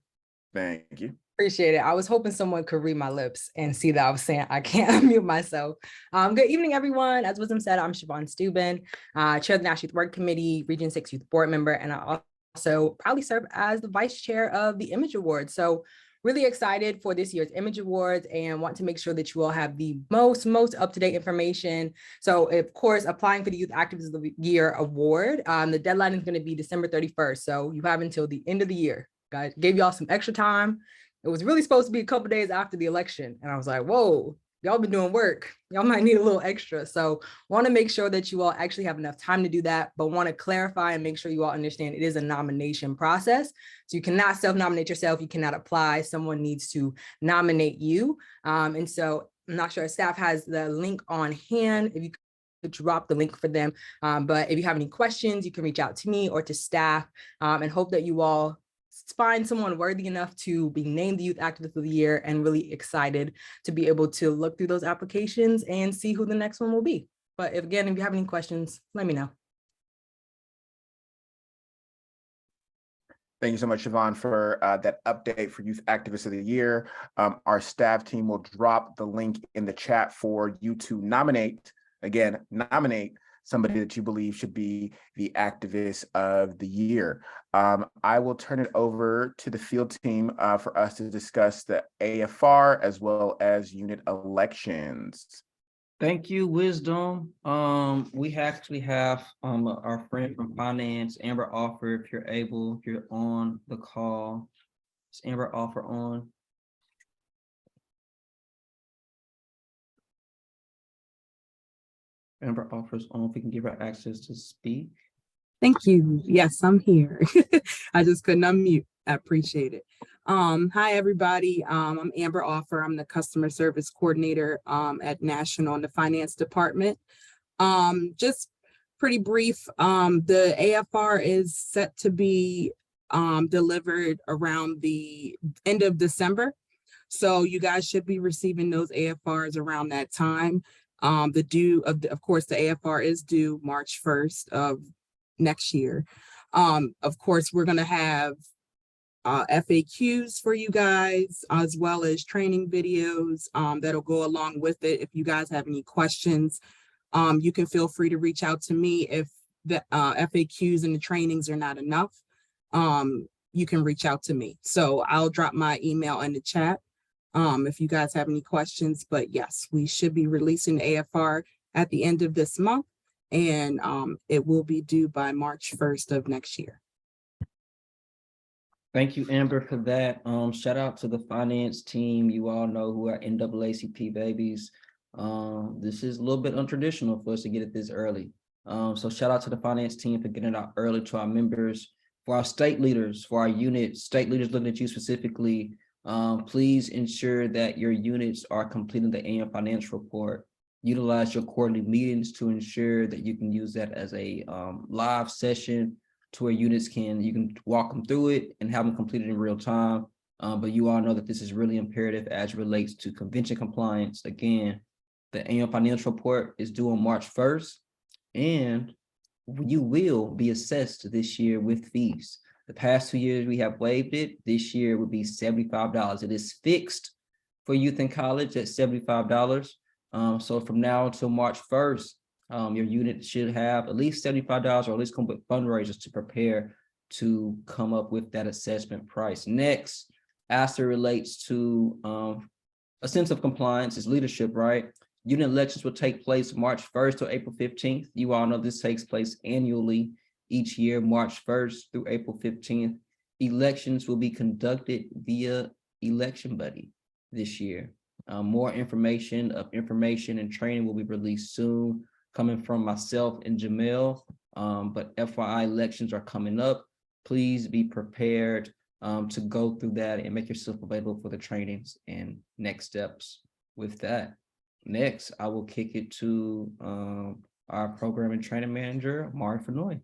Thank you. Appreciate it. I was hoping someone could read my lips and see that I was saying I can't unmute myself. Good evening, everyone. As Wisdom said, I'm Siobhan Steuben, Chair of the National Youth Work Committee, Region 6 Youth Board Member, and I also proudly serve as the Vice Chair of the Image Awards. So really excited for this year's Image Awards and want to make sure that you all have the most up-to-date information. So of course, applying for the Youth Activist of the Year Award, the deadline is going to be December 31st. So you have until the end of the year. Guys, gave y'all some extra time. It was really supposed to be a couple days after the election. And I was like, whoa, y'all been doing work. Y'all might need a little extra. So want to make sure that you all actually have enough time to do that, but want to clarify and make sure you all understand it is a nomination process. So you cannot self-nominate yourself. You cannot apply. Someone needs to nominate you. And so I'm not sure if staff has the link on hand. If you could drop the link for them. But if you have any questions, you can reach out to me or to staff and hope that you all find someone worthy enough to be named the Youth Activist of the Year, and really excited to be able to look through those applications and see who the next one will be. But if you have any questions, let me know. Thank you so much, Siobhan, for that update for Youth Activist of the Year. Our staff team will drop the link in the chat for you to nominate somebody that you believe should be the Activist of the Year. I will turn it over to the field team for us to discuss the AFR as well as unit elections. Thank you, Wisdom. We actually have our friend from finance, Amber Offer, if you're on the call. Is Amber Offer on? Amber Offers on, if we can give her access to speak. Thank you. Yes, I'm here. I just couldn't unmute. I appreciate it. Hi, everybody. I'm Amber Offer. I'm the customer service coordinator at National in the finance department. Just pretty brief. The AFR is set to be delivered around the end of December. So you guys should be receiving those AFRs around that time. Of course, the AFR is due March 1st of next year. Of course, we're going to have FAQs for you guys, as well as training videos that'll go along with it. If you guys have any questions, you can feel free to reach out to me. If the FAQs and the trainings are not enough, you can reach out to me. So I'll drop my email in the chat if you guys have any questions. But yes, we should be releasing the AFR at the end of this month, and it will be due by March 1st of next year. Thank you, Amber, for that. Shout out to the finance team. You all know who are NAACP babies. This is a little bit untraditional for us to get it this early. So shout out to the finance team for getting it out early to our members. For our state leaders, for our units, state leaders looking at you specifically, please ensure that your units are completing the annual financial report. Utilize your quarterly meetings to ensure that you can use that as a live session to where units you can walk them through it and have them completed in real time. But you all know that this is really imperative as it relates to convention compliance. Again, the annual financial report is due on March 1st, and you will be assessed this year with fees. The past 2 years we have waived it. This year would be $75. It is fixed for youth in college at $75. So from now until March 1st, your unit should have at least $75 or at least come with fundraisers to prepare to come up with that assessment price. Next, as it relates to a sense of compliance is leadership, right? Unit elections will take place March 1st to April 15th. You all know this takes place annually each year, March 1st through April 15th. Elections will be conducted via Election Buddy this year. More information and training will be released soon, coming from myself and Jamel. But FYI, elections are coming up. Please be prepared to go through that and make yourself available for the trainings and next steps with that. Next, I will kick it to our program and training manager, Mari Fenoy.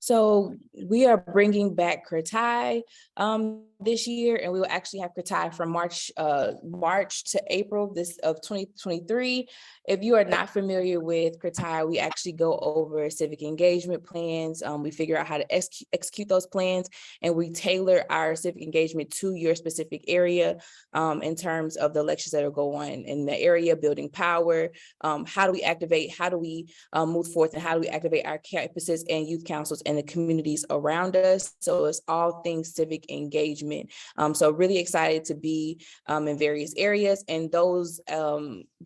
So we are bringing back Kratai this year, and we will actually have Kratai from March to April of 2023. If you are not familiar with Kratai, we actually go over civic engagement plans. We figure out how to execute those plans, and we tailor our civic engagement to your specific area in terms of the elections that are going in the area, building power. How do we activate? How do we move forth, and how do we activate our campuses and youth councils and the communities around us? So it's all things civic engagement. So really excited to be in various areas, and those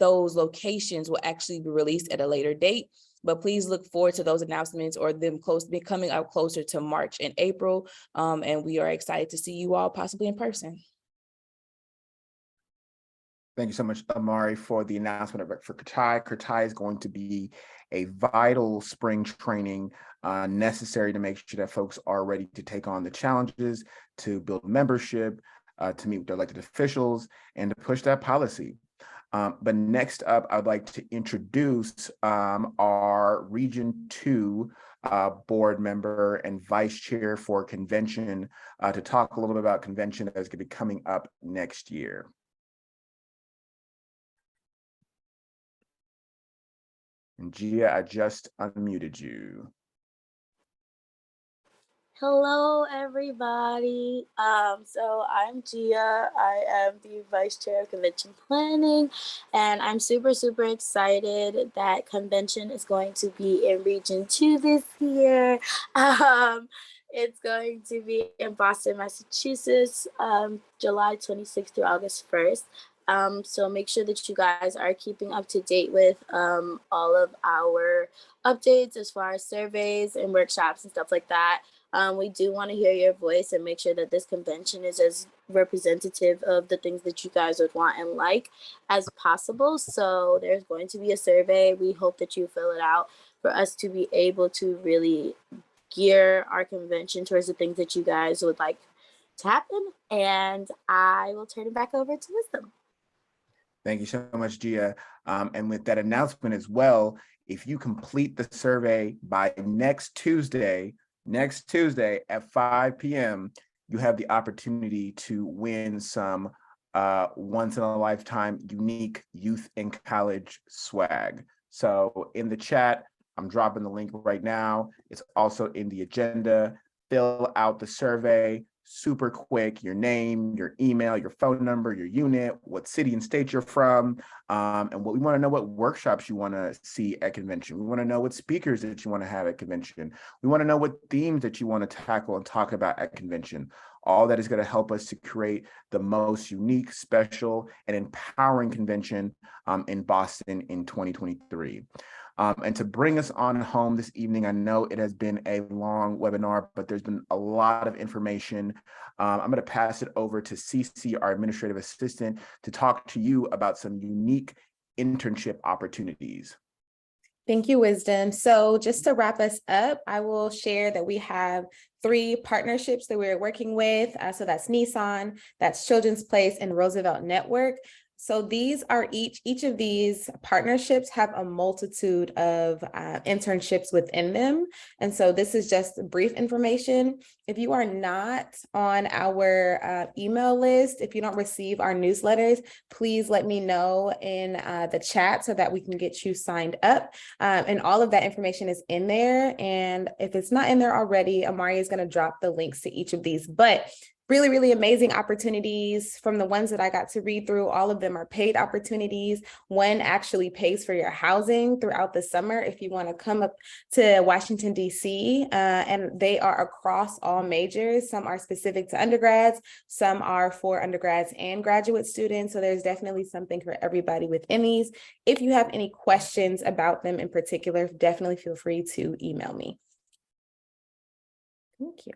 locations will actually be released at a later date. But please look forward to those announcements or them coming out closer to March and April. And we are excited to see you all possibly in person. Thank you so much, Amari, for the announcement for Kratai. Kratai is going to be a vital spring training necessary to make sure that folks are ready to take on the challenges, to build membership, to meet with their elected officials, and to push that policy. But next up, I'd like to introduce our Region 2 board member and vice chair for convention to talk a little bit about convention that's going to be coming up next year. And Gia, I just unmuted you. Hello, everybody. So I'm Gia. I am the Vice Chair of Convention Planning, and I'm super, super excited that convention is going to be in Region 2 this year. It's going to be in Boston, Massachusetts, July 26th through August 1st. So make sure that you guys are keeping up to date with all of our updates as far as surveys and workshops and stuff like that. We do want to hear your voice and make sure that this convention is as representative of the things that you guys would want and like as possible. So there's going to be a survey. We hope that you fill it out for us to be able to really gear our convention towards the things that you guys would like to happen. And I will turn it back over to Wisdom. Thank you so much, Gia. And with that announcement as well, if you complete the survey by next Tuesday at 5 p.m., you have the opportunity to win some once in a lifetime unique youth and college swag. So in the chat, I'm dropping the link right now. It's also in the agenda. Fill out the survey. Super quick, your name, your email, your phone number, your unit, what city and state you're from, and what we want to know what workshops you want to see at convention. We want to know what speakers that you want to have at convention. We want to know what themes that you want to tackle and talk about at convention. All that is going to help us to create the most unique, special, and empowering convention in Boston in 2023. And to bring us on home this evening, I know it has been a long webinar, but there's been a lot of information. I'm going to pass it over to Cece, our administrative assistant, to talk to you about some unique internship opportunities. Thank you, Wisdom. So just to wrap us up, I will share that we have 3 partnerships that we're working with. So that's Nissan, that's Children's Place, and Roosevelt Network. So these are each of these partnerships have a multitude of internships within them. And so this is just brief information. If you are not on our email list, if you don't receive our newsletters, please let me know in the chat so that we can get you signed up. And all of that information is in there. And if it's not in there already, Amari is going to drop the links to each of these. But really, really amazing opportunities. From the ones that I got to read through, all of them are paid opportunities. One actually pays for your housing throughout the summer if you want to come up to Washington, D.C. And they are across all majors. Some are specific to undergrads, some are for undergrads and graduate students. So there's definitely something for everybody within these. If you have any questions about them in particular, definitely feel free to email me. Thank you.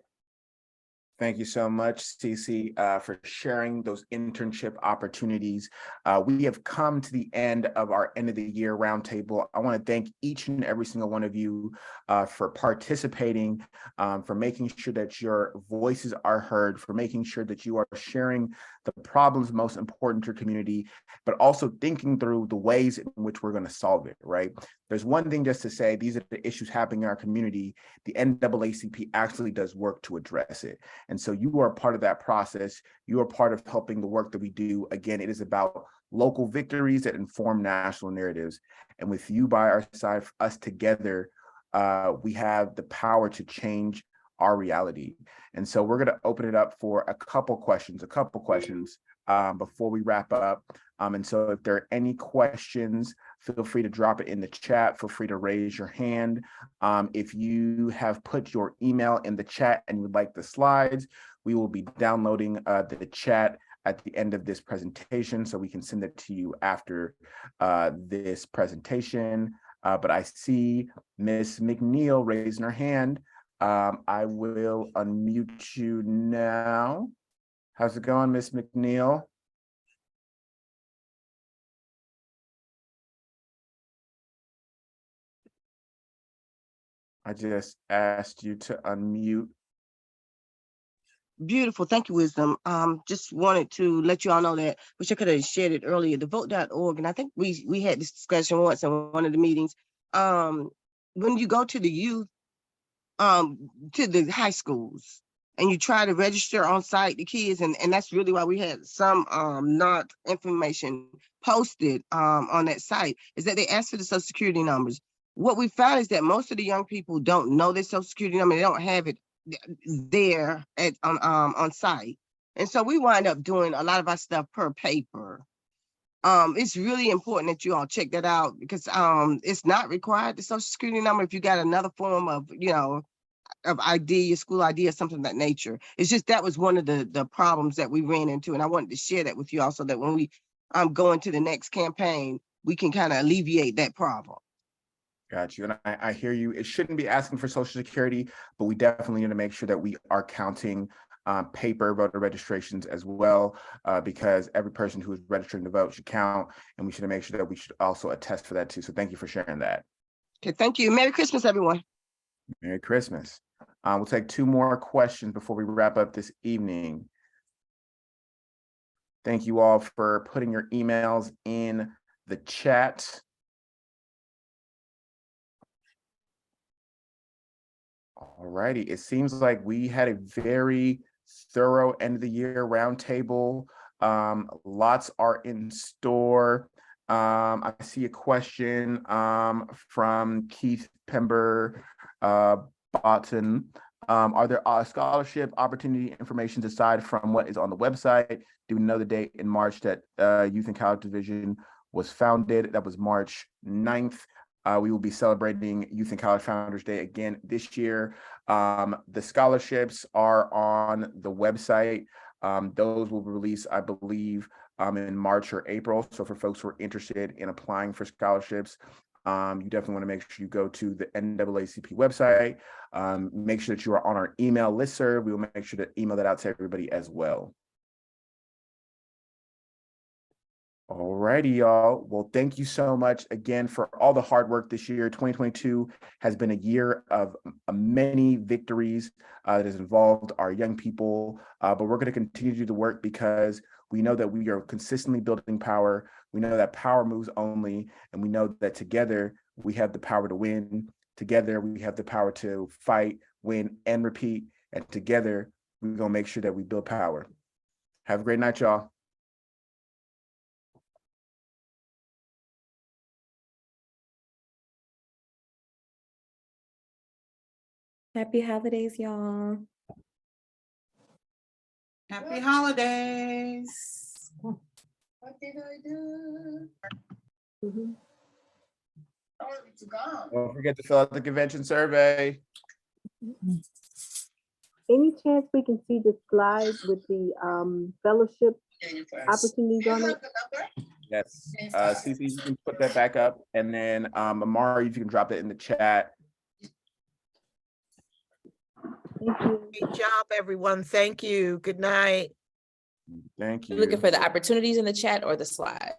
Thank you so much, Cece, for sharing those internship opportunities. We have come to the end of our end of the year roundtable. I want to thank each and every single one of you for participating, for making sure that your voices are heard, for making sure that you are sharing the problems most important to your community, but also thinking through the ways in which we're going to solve it, right? There's one thing just to say, these are the issues happening in our community. The NAACP actually does work to address it. And so you are part of that process. You are part of helping the work that we do. Again, it is about local victories that inform national narratives. And with you by our side, us together, we have the power to change our reality. And so we're going to open it up for a couple questions before we wrap up. And so if there are any questions, feel free to drop it in the chat. Feel free to raise your hand. If you have put your email in the chat and you would like the slides, we will be downloading the chat at the end of this presentation, so we can send it to you after this presentation. But I see Ms. McNeil raising her hand. I will unmute you now. How's it going, Ms. McNeil? I just asked you to unmute. Beautiful. Thank you, Wisdom. Just wanted to let you all know that, wish I could have shared it earlier, the vote.org, and I think we had this discussion once in one of the meetings. When you go to the youth, to the high schools, and you try to register on site the kids, and that's really why we had some not information posted on that site, is that they ask for the social security numbers. What we found is that most of the young people don't know their social security number, they don't have it there at on site. And so we wind up doing a lot of our stuff per paper. It's really important that you all check that out, because it's not required, the social security number, if you got another form of, of ID, your school ID or something of that nature. It's just that was one of the problems that we ran into, and I wanted to share that with you also, that when we go into the next campaign, we can kind of alleviate that problem. Got you. And I hear you. It shouldn't be asking for Social Security, but we definitely need to make sure that we are counting paper voter registrations as well, because every person who is registering to vote should count, and we should make sure that we should also attest for that too. So thank you for sharing that. Okay, thank you. Merry Christmas, everyone. Merry Christmas. We'll take 2 more questions before we wrap up this evening. Thank you all for putting your emails in the chat. All righty. It seems like we had a very thorough end of the year roundtable. Lots are in store. I see a question from Keith Pember Botton. Are there scholarship opportunity information aside from what is on the website? Do we know the date in March that Youth and College Division was founded? That was March 9th. We will be celebrating Youth and College Founders Day again this year. The scholarships are on the website. Those will be released, I believe, in March or April. So for folks who are interested in applying for scholarships, you definitely want to make sure you go to the NAACP website. Make sure that you are on our email listserv. We will make sure to email that out to everybody as well. All righty, y'all. Well, thank you so much again for all the hard work this year. 2022 has been a year of many victories that has involved our young people, but we're going to continue to do the work because we know that we are consistently building power. We know that power moves only, and we know that together we have the power to win. Together we have the power to fight, win, and repeat. And together we're going to make sure that we build power. Have a great night, y'all. Happy holidays, y'all. Happy holidays. What did I do? Oh, it's gone. Don't forget to fill out the convention survey. Any chance we can see the slides with the fellowship opportunities on it? Yes, Cece, you can put that back up, and then Amari, if you can drop it in the chat. Great job, everyone. Thank you. Good night. Thank you. You're looking for the opportunities in the chat or the slide?